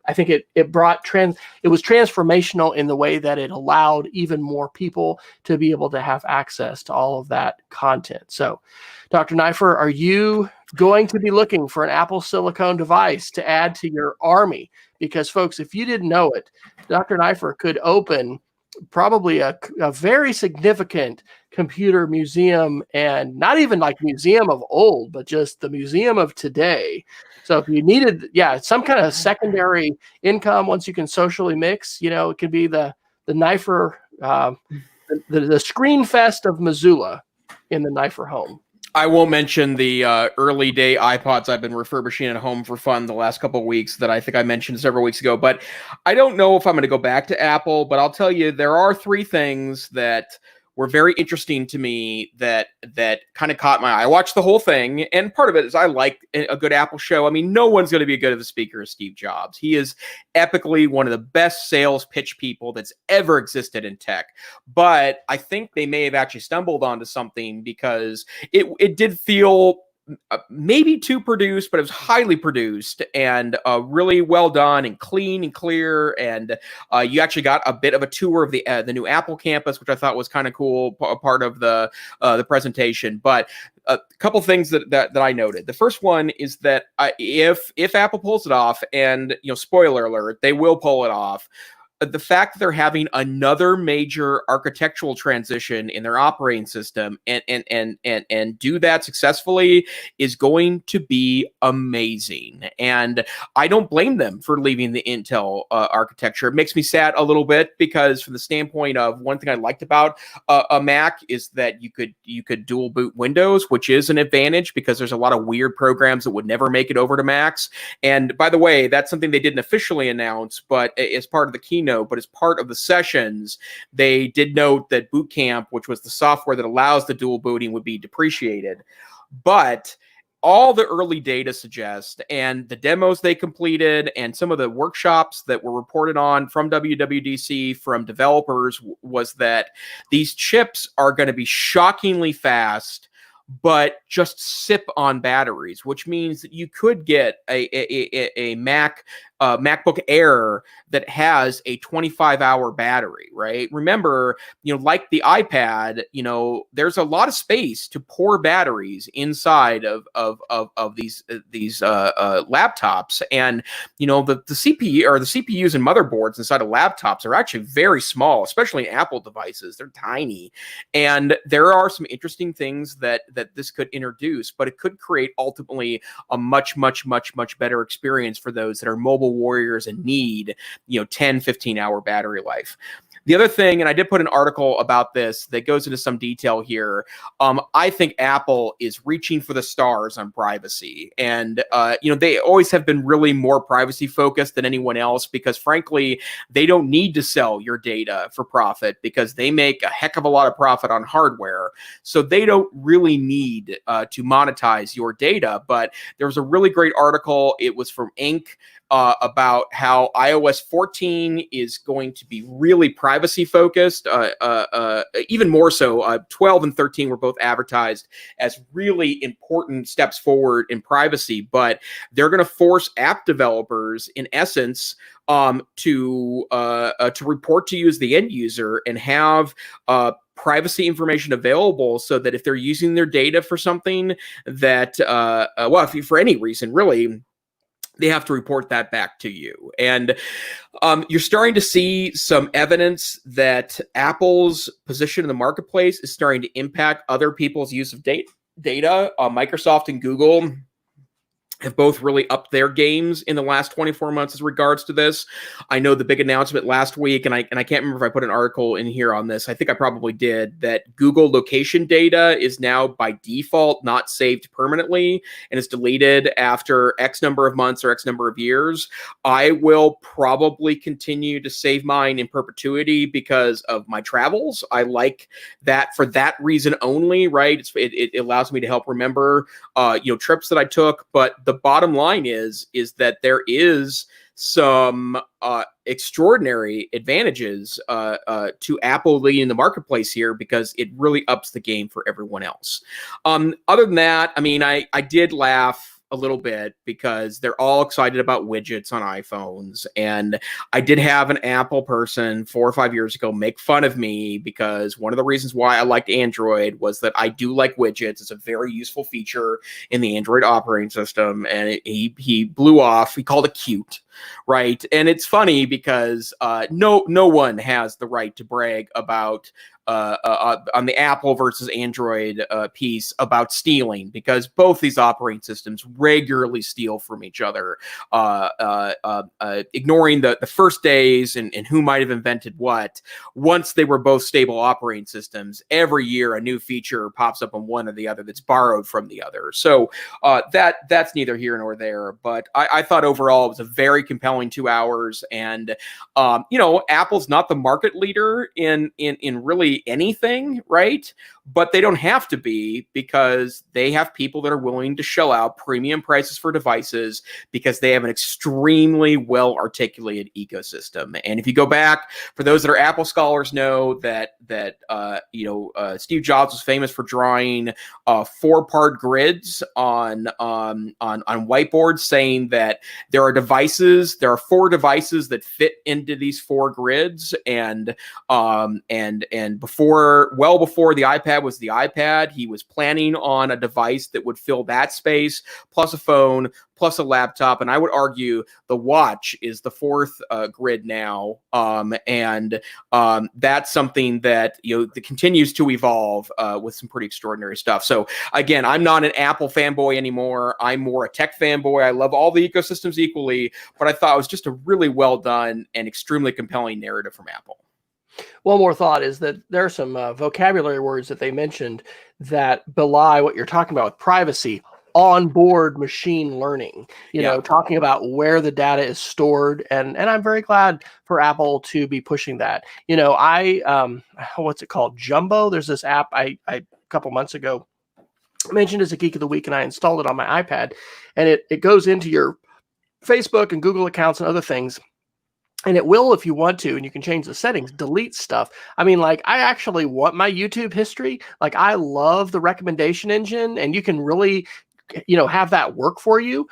I think it was transformational in the way that it allowed even more people to be able to have access to all of that content. So, Dr. Neiffer, are you going to be looking for an Apple silicone device to add to your army? Because, folks, if you didn't know it, Dr. Neiffer could open probably a very significant computer museum, and not even like museum of old, but just the museum of today. So if you needed, some kind of secondary income, once you can socially mix, it could be the Neiffer, the Screen Fest of Missoula in the Neiffer home. I won't mention the early day iPods I've been refurbishing at home for fun the last couple of weeks that I think I mentioned several weeks ago. But I don't know if I'm going to go back to Apple, but I'll tell you, there are three things that were very interesting to me that kind of caught my eye. I watched the whole thing, and part of it is I like a good Apple show. I mean, no one's going to be as good of a speaker as Steve Jobs. He is epically one of the best sales pitch people that's ever existed in tech. But I think they may have actually stumbled onto something because it did feel maybe too produced, but it was highly produced and really well done and clean and clear. And you actually got a bit of a tour of the new Apple campus, which I thought was kind of cool, part of the presentation. But a couple things that I noted. The first one is that if Apple pulls it off, and spoiler alert, they will pull it off. The fact that they're having another major architectural transition in their operating system and do that successfully is going to be amazing. And I don't blame them for leaving the Intel architecture. It makes me sad a little bit because from the standpoint of one thing I liked about a Mac is that you could dual boot Windows, which is an advantage because there's a lot of weird programs that would never make it over to Macs. And by the way, that's something they didn't officially announce, but as part of the keynote, but as part of the sessions, they did note that Boot Camp, which was the software that allows the dual booting, would be depreciated. But all the early data suggest, and the demos they completed, and some of the workshops that were reported on from WWDC from developers, was that these chips are going to be shockingly fast, but just sip on batteries, which means that you could get a Mac MacBook Air that has a 25-hour battery, right? Remember, like the iPad, there's a lot of space to pour batteries inside of these laptops, and the CPU or the CPUs and motherboards inside of laptops are actually very small, especially in Apple devices. They're tiny, and there are some interesting things that this could introduce, but it could create ultimately a much better experience for those that are mobile warriors and need 10-15 hour battery life. The other thing, and I did put an article about this that goes into some detail here. I think Apple is reaching for the stars on privacy, and they always have been really more privacy focused than anyone else because, frankly, they don't need to sell your data for profit because they make a heck of a lot of profit on hardware. So they don't really need to monetize your data. But there was a really great article. It was from Inc. About how iOS 14 is going to be really privacy focused, even more so. 12 and 13 were both advertised as really important steps forward in privacy, but they're going to force app developers, in essence, to report to you as the end user and have privacy information available so that if they're using their data for something that, for any reason, really, they have to report that back to you. And you're starting to see some evidence that Apple's position in the marketplace is starting to impact other people's use of data. Microsoft and Google have both really upped their games in the last 24 months as regards to this. I know the big announcement last week, and I can't remember if I put an article in here on this. I think I probably did, that Google location data is now by default not saved permanently and is deleted after X number of months or X number of years. I will probably continue to save mine in perpetuity because of my travels. I like that for that reason only, right? It allows me to help remember, trips that I took, but the bottom line is that there is some extraordinary advantages to Apple leading the marketplace here because it really ups the game for everyone else. Other than that, I mean, I did laugh a little bit because they're all excited about widgets on iPhones. And I did have an Apple person 4 or 5 years ago make fun of me because one of the reasons why I liked Android was that I do like widgets. It's a very useful feature in the Android operating system. And he blew off. He called it cute. Right. And it's funny because no one has the right to brag about on the Apple versus Android piece about stealing, because both these operating systems regularly steal from each other, ignoring the first days and who might have invented what. Once they were both stable operating systems, every year a new feature pops up on one or the other that's borrowed from the other. So that's neither here nor there. But I thought overall it was a very compelling 2 hours. And, Apple's not the market leader in really anything, right? But they don't have to be because they have people that are willing to shell out premium prices for devices because they have an extremely well-articulated ecosystem. And if you go back, for those that are Apple scholars know that Steve Jobs was famous for drawing 4-part grids on whiteboards, saying that there are 4 devices that fit into these 4 grids, and before the iPad was the iPad, he was planning on a device that would fill that space, plus a phone, plus a laptop. And I would argue the watch is the 4th grid now. And that's something that, that continues to evolve with some pretty extraordinary stuff. So again, I'm not an Apple fanboy anymore. I'm more a tech fanboy. I love all the ecosystems equally, but I thought it was just a really well done and extremely compelling narrative from Apple. One more thought is that there are some vocabulary words that they mentioned that belie what you're talking about with privacy. Onboard machine learning, talking about where the data is stored. And I'm very glad for Apple to be pushing that. What's it called? Jumbo. There's this app I a couple months ago mentioned as a Geek of the Week, and I installed it on my iPad, and it goes into your Facebook and Google accounts and other things. And it will, if you want to, and you can change the settings, delete stuff. I mean, I actually want my YouTube history. I love the recommendation engine, and you can really, have that work for you.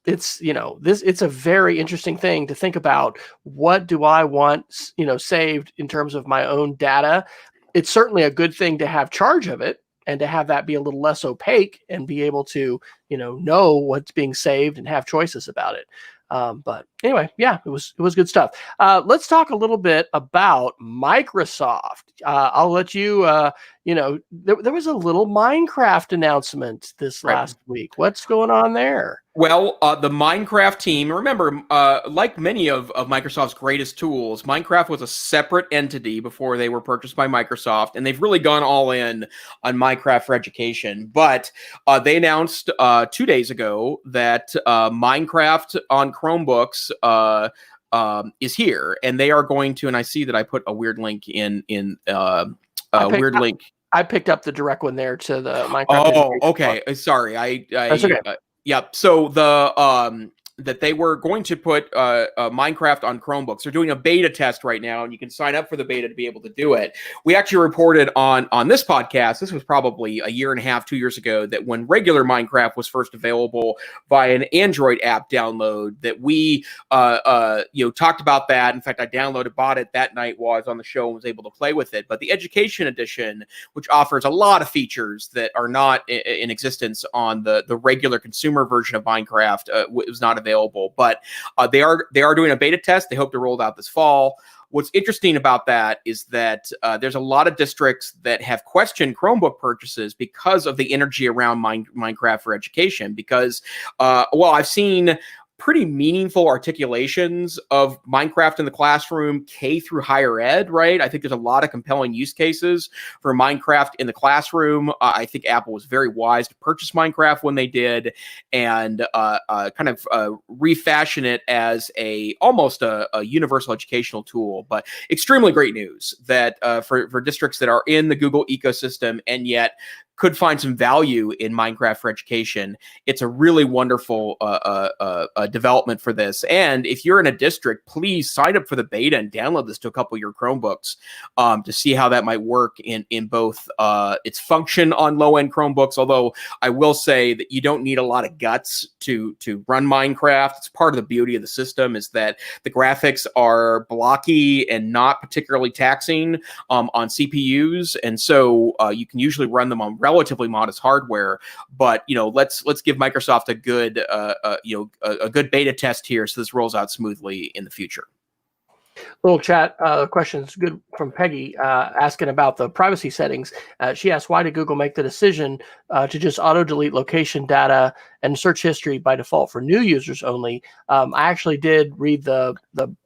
it's, it's a very interesting thing to think about. What do I want, saved in terms of my own data? It's certainly a good thing to have charge of it and to have that be a little less opaque and be able to, know what's being saved and have choices about it. But anyway, yeah, it was good stuff. Let's talk a little bit about Microsoft. I'll let you, there was a little Minecraft announcement this last week. What's going on there? Well, the Minecraft team, remember, like many of Microsoft's greatest tools, Minecraft was a separate entity before they were purchased by Microsoft, and they've really gone all in on Minecraft for education. But they announced 2 days ago that Minecraft on Chromebooks is here, and they are going to, and I see that I put a weird link I picked up the direct one there to the Minecraft. Oh, okay. Sorry. That's okay. Yep. So that they were going to put Minecraft on Chromebooks. They're doing a beta test right now, and you can sign up for the beta to be able to do it. We actually reported on this podcast, this was probably a year and a half, 2 years ago, that when regular Minecraft was first available via an Android app download, that we talked about that. In fact, I bought it that night while I was on the show and was able to play with it. But the Education Edition, which offers a lot of features that are not in existence on the regular consumer version of Minecraft, was not available, but they are doing a beta test. They hope to roll it out this fall. What's interesting about that is that there's a lot of districts that have questioned Chromebook purchases because of the energy around Minecraft for education. Because, I've seen pretty meaningful articulations of Minecraft in the classroom, K through higher ed, right? I think there's a lot of compelling use cases for Minecraft in the classroom. I think Apple was very wise to purchase Minecraft when they did, and refashion it as almost a universal educational tool. But extremely great news that for districts that are in the Google ecosystem and yet could find some value in Minecraft for education. It's a really wonderful development for this. And if you're in a district, please sign up for the beta and download this to a couple of your Chromebooks to see how that might work in both its function on low-end Chromebooks. Although I will say that you don't need a lot of guts to run Minecraft. It's part of the beauty of the system is that the graphics are blocky and not particularly taxing on CPUs. And so you can usually run them on relatively modest hardware, but let's give Microsoft a good beta test here so this rolls out smoothly in the future. Little chat questions good from Peggy asking about the privacy settings. She asked, why did Google make the decision to just auto delete location data and search history by default for new users only? I actually did read the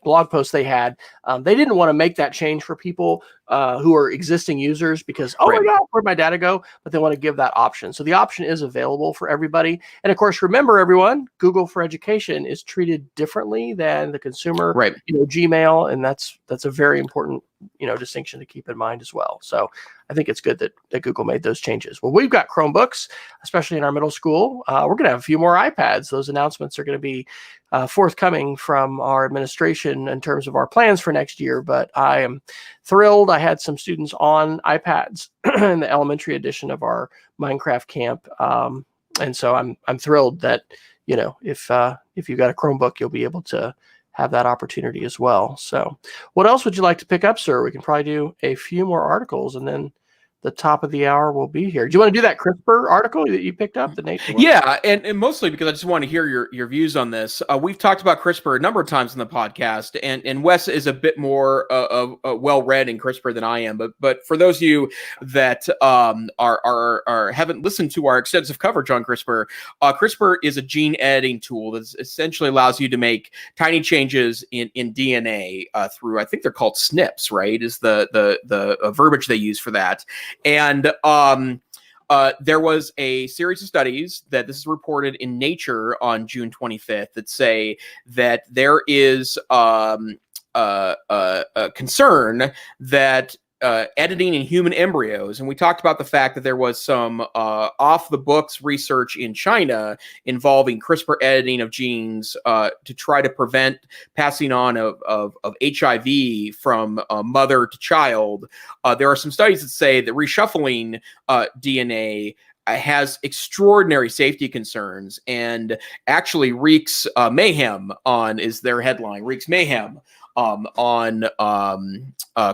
blog post they had. They didn't want to make that change for people who are existing users because, my God, where'd my data go? But they want to give that option. So the option is available for everybody. And of course, remember everyone, Google for Education is treated differently than the consumer, Gmail. And that's a very important, distinction to keep in mind as well. So I think it's good that Google made those changes. Well, we've got Chromebooks, especially in our middle school. We're going to have a few more iPads. Those announcements are going to be forthcoming from our administration in terms of our plans for next year. But I am thrilled. I had some students on iPads in the elementary edition of our Minecraft camp. And so I'm thrilled that, if you've got a Chromebook, you'll be able to have that opportunity as well. So what else would you like to pick up, sir? We can probably do a few more articles and then the top of the hour will be here. Do you want to do that CRISPR article that you picked up? The Nature one? Yeah, and mostly because I just want to hear your views on this. We've talked about CRISPR a number of times in the podcast, and Wes is a bit more well-read in CRISPR than I am. But for those of you that haven't listened to our extensive coverage on CRISPR, CRISPR is a gene editing tool that essentially allows you to make tiny changes in DNA through, I think they're called SNPs, right? Is the verbiage they use for that. And there was a series of studies that this is reported in Nature on June 25th that say that there is a concern that editing in human embryos, and we talked about the fact that there was some off-the-books research in China involving CRISPR editing of genes to try to prevent passing on of HIV from mother to child. There are some studies that say that reshuffling DNA has extraordinary safety concerns and actually wreaks mayhem on, is their headline, wreaks mayhem on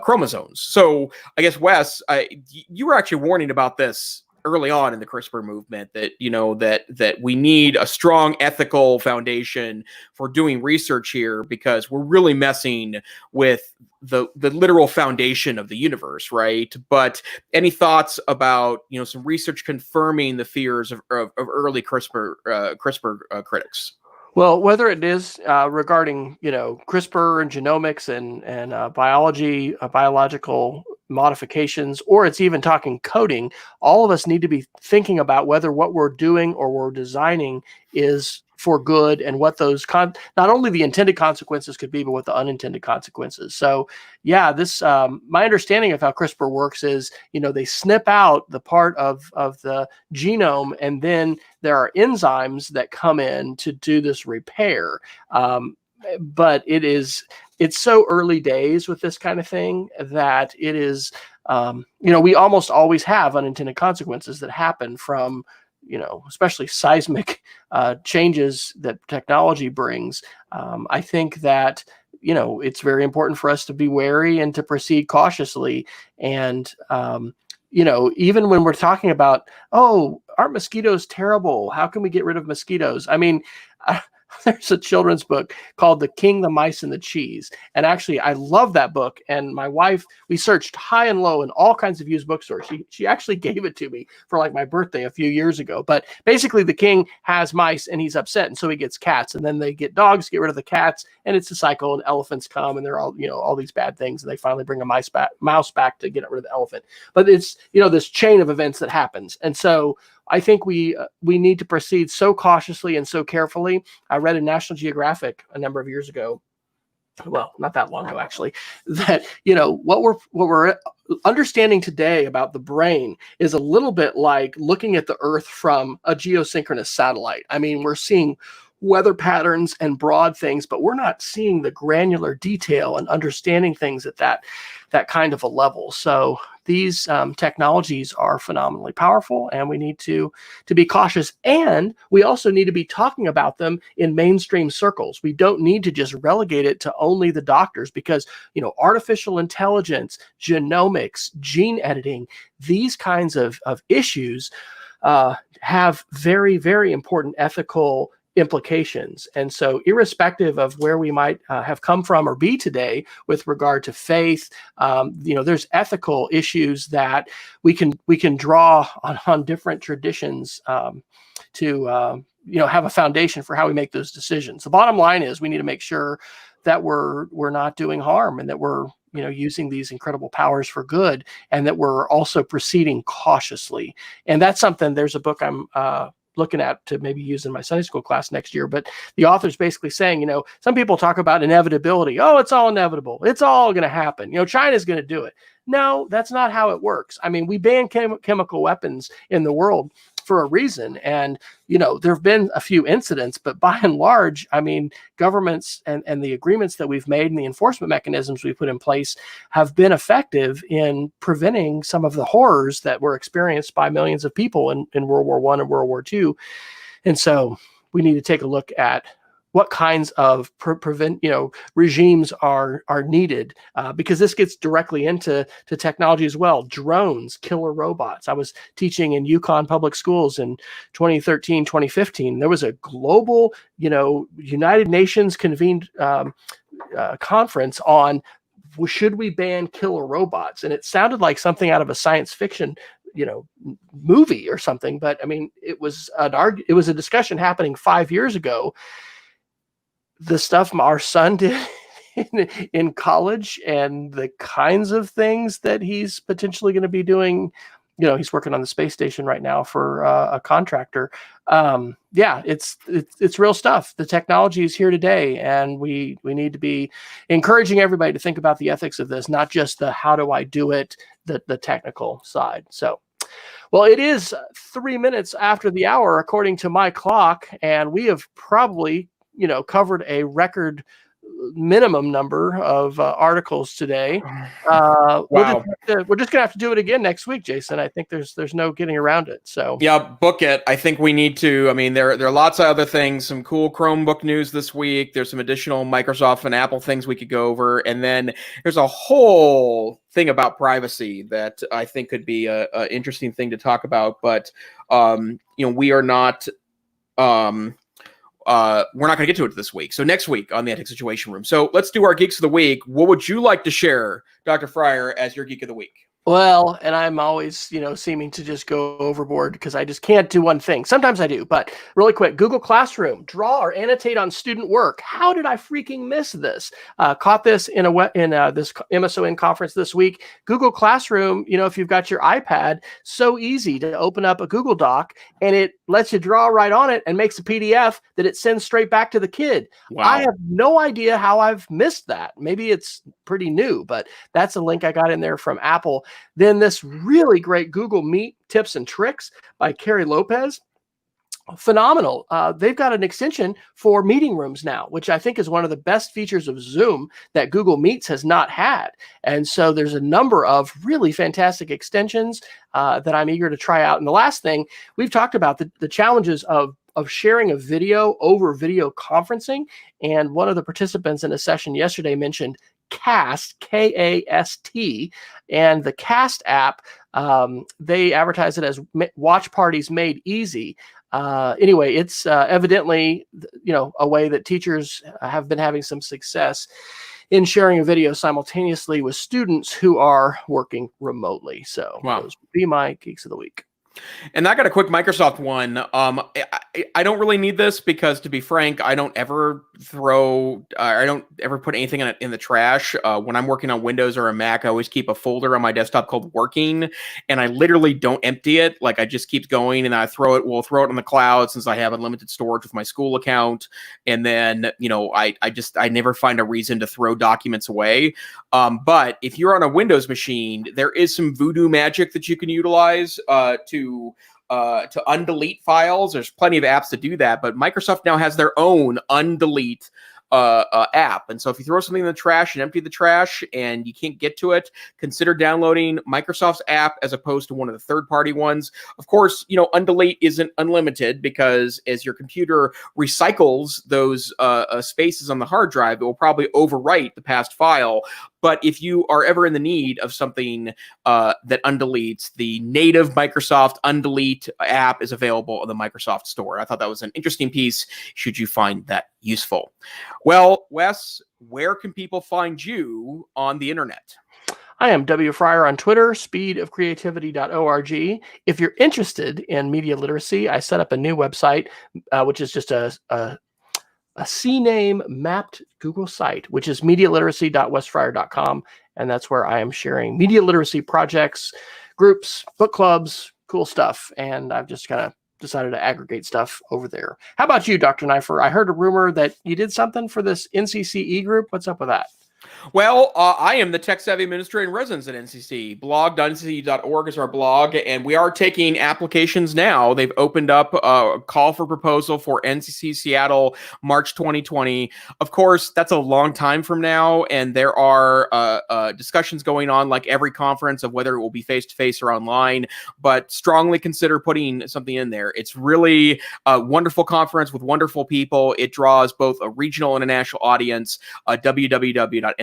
chromosomes. So I guess, Wes, you were actually warning about this early on in the CRISPR movement, that, you know, that we need a strong ethical foundation for doing research here, because we're really messing with the literal foundation of the universe, right? But any thoughts about, you know, some research confirming the fears of early CRISPR critics? Well, whether it is regarding, you know, CRISPR and genomics and biology, biological modifications, or it's even talking coding, all of us need to be thinking about whether what we're doing or we're designing is for good, and what those not only the intended consequences could be, but what the unintended consequences. So yeah, this my understanding of how CRISPR works is, you know, they snip out the part of the genome, and then there are enzymes that come in to do this repair. But it's so early days with this kind of thing that it is, you know, we almost always have unintended consequences that happen from, you know, especially seismic changes that technology brings. I think that, you know, it's very important for us to be wary and to proceed cautiously. And, you know, even when we're talking about, oh, aren't mosquitoes terrible? How can we get rid of mosquitoes? I mean, there's a children's book called The King, the Mice, and the Cheese. And actually, I love that book. And my wife, we searched high and low in all kinds of used bookstores. She actually gave it to me for like my birthday a few years ago. But basically, the king has mice and he's upset. And so he gets cats. And then they get dogs, get rid of the cats. And it's a cycle. And elephants come and they're all, you know, all these bad things. And they finally bring a mouse back to get rid of the elephant. But it's, you know, this chain of events that happens. And so I think we need to proceed so cautiously and so carefully. I read in National Geographic a number of years ago, well, not that long ago actually, that, you know, what we're understanding today about the brain is a little bit like looking at the Earth from a geosynchronous satellite. I mean, we're seeing weather patterns and broad things, but we're not seeing the granular detail and understanding things at that kind of a level. So these technologies are phenomenally powerful, and we need to be cautious. And we also need to be talking about them in mainstream circles. We don't need to just relegate it to only the doctors, because, you know, artificial intelligence, genomics, gene editing, these kinds of issues have very, very important ethical implications. And so irrespective of where we might have come from or be today with regard to faith, you know, there's ethical issues that we can draw on different traditions to, you know, have a foundation for how we make those decisions. The bottom line is we need to make sure that we're not doing harm, and that we're, you know, using these incredible powers for good, and that we're also proceeding cautiously. And that's something, there's a book I'm looking at to maybe use in my Sunday school class next year. But the author's basically saying, you know, some people talk about inevitability. Oh, it's all inevitable. It's all going to happen. You know, China's going to do it. No, that's not how it works. I mean, we ban chemical weapons in the world for a reason. And, you know, there have been a few incidents, but by and large, I mean, governments and the agreements that we've made and the enforcement mechanisms we've put in place have been effective in preventing some of the horrors that were experienced by millions of people in World War I and World War II. And so we need to take a look at what kinds of regimes are needed, because this gets directly into technology as well. Drones, killer robots. I was teaching in Yukon public schools in 2013, 2015. There was a global, you know, United Nations convened conference on should we ban killer robots, and it sounded like something out of a science fiction, you know, movie or something. But I mean, it was a discussion happening 5 years ago. The stuff our son did in college and the kinds of things that he's potentially going to be doing, you know, he's working on the space station right now for a contractor. Yeah, it's real stuff. The technology is here today, and we need to be encouraging everybody to think about the ethics of this, not just the how do I do it, the technical side. So, well, it is 3 minutes after the hour, according to my clock, and we have probably, you know, covered a record minimum number of articles today. Wow. We're just gonna have to do it again next week, Jason. I think there's no getting around it. So yeah, book it. I think we need to. I mean, there are lots of other things. Some cool Chromebook news this week. There's some additional Microsoft and Apple things we could go over, and then there's a whole thing about privacy that I think could be a interesting thing to talk about. But we are not. We're not going to get to it this week. So next week on the EdTech Situation Room. So let's do our Geeks of the Week. What would you like to share, Dr. Fryer, as your Geek of the Week? Well, and I'm always, seeming to just go overboard because I just can't do one thing. Sometimes I do, but really quick, Google Classroom, draw or annotate on student work. How did I freaking miss this? Caught this in this MSON conference this week. Google Classroom, if you've got your iPad, so easy to open up a Google Doc and it lets you draw right on it and makes a PDF that it sends straight back to the kid. Wow. I have no idea how I've missed that. Maybe it's pretty new, but that's a link I got in there from Apple. Then this really great Google Meet tips and tricks by Kerry Lopez. Phenomenal. They've got an extension for meeting rooms now, which I think is one of the best features of Zoom that Google Meets has not had. And so there's a number of really fantastic extensions that I'm eager to try out. And the last thing, we've talked about the challenges of sharing a video over video conferencing. And one of the participants in a session yesterday mentioned Cast, K-A-S-T, and the Cast app, they advertise it as watch parties made easy. Anyway, it's evidently, a way that teachers have been having some success in sharing a video simultaneously with students who are working remotely. So Those would be my Geeks of the Week. And I got a quick Microsoft one. I don't really need this because, to be frank, I don't ever put anything in the trash. When I'm working on Windows or a Mac, I always keep a folder on my desktop called Working, and I literally don't empty it. Like, I just keep going, and I we'll throw it on the cloud since I have unlimited storage with my school account. And then, I never find a reason to throw documents away. But if you're on a Windows machine, there is some voodoo magic that you can utilize to undelete files. There's plenty of apps to do that, but Microsoft now has their own undelete app. And so if you throw something in the trash and empty the trash and you can't get to it, consider downloading Microsoft's app as opposed to one of the third-party ones. Of course, undelete isn't unlimited because as your computer recycles those spaces on the hard drive, it will probably overwrite the past file. But if you are ever in the need of something that undeletes, the native Microsoft Undelete app is available on the Microsoft Store. I thought that was an interesting piece, should you find that useful. Well, Wes, where can people find you on the internet? I am W. Fryer on Twitter, speedofcreativity.org. If you're interested in media literacy, I set up a new website, which is just a CNAME mapped Google site, which is medialiteracy.wesfryer.com. And that's where I am sharing media literacy projects, groups, book clubs, cool stuff. And I've just kind of decided to aggregate stuff over there. How about you, Dr. Neiffer? I heard a rumor that you did something for this NCCE group. What's up with that? Well, I am the tech-savvy administrator in residence at NCC. Blog.ncc.org is our blog, and we are taking applications now. They've opened up a call for proposal for NCC Seattle, March 2020. Of course, that's a long time from now, and there are discussions going on like every conference of whether it will be face-to-face or online, but strongly consider putting something in there. It's really a wonderful conference with wonderful people. It draws both a regional and a national audience. www.ncc.org.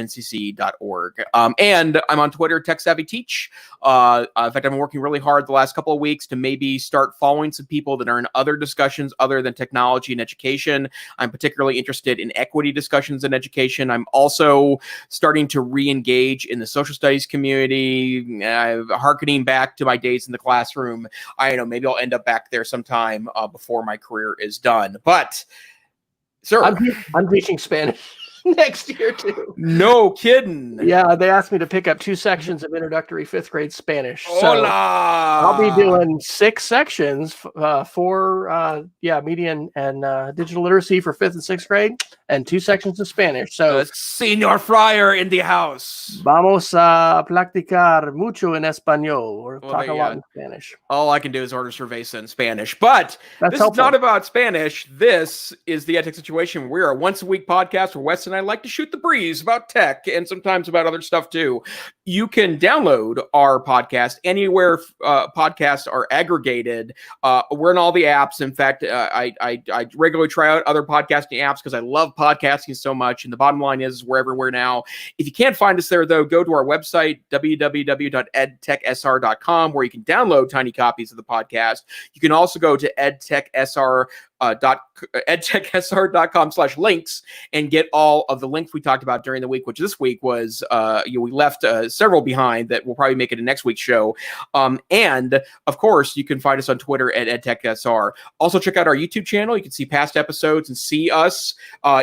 And I'm on Twitter, TechSavvyTeach. In fact, I've been working really hard the last couple of weeks to maybe start following some people that are in other discussions other than technology and education. I'm particularly interested in equity discussions in education. I'm also starting to re-engage in the social studies community, harkening back to my days in the classroom. I know, maybe I'll end up back there sometime before my career is done. But, sir, I'm teaching Spanish next year too. No kidding. Yeah, they asked me to pick up 2 sections of introductory 5th grade Spanish. So Hola. I'll be doing 6 sections for media and digital literacy for 5th and 6th grade, and 2 sections of Spanish. So Senior Fryer in the house. Vamos a practicar mucho en español. We're talking a lot in Spanish. All I can do is order cerveza in Spanish. But That's this helpful. is not about Spanish. This is the EdTech Situation. We're a once-a-week podcast where Wes and and I like to shoot the breeze about tech and sometimes about other stuff too. You can download our podcast anywhere podcasts are aggregated. We're in all the apps. In fact, I regularly try out other podcasting apps because I love podcasting so much. And the bottom line is we're everywhere now. If you can't find us there, though, go to our website, www.edtechsr.com, where you can download tiny copies of the podcast. You can also go to edtechsr.com/links and get all of the links we talked about during the week, which this week was, we left several behind that will probably make it a next week's show. And of course, you can find us on Twitter at edtechsr. Also, check out our YouTube channel. You can see past episodes and see us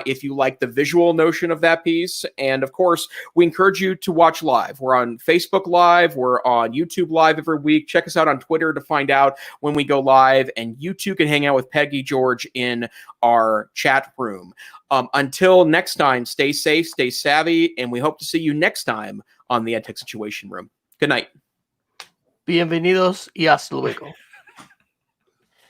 if you like the visual notion of that piece. And of course, we encourage you to watch live. We're on Facebook Live. We're on YouTube Live every week. Check us out on Twitter to find out when we go live. And you too can hang out with Peggy, George, in our chat room. Until next time, stay safe, stay savvy, and we hope to see you next time on the EdTech Situation Room. Good night. Bienvenidos y hasta luego.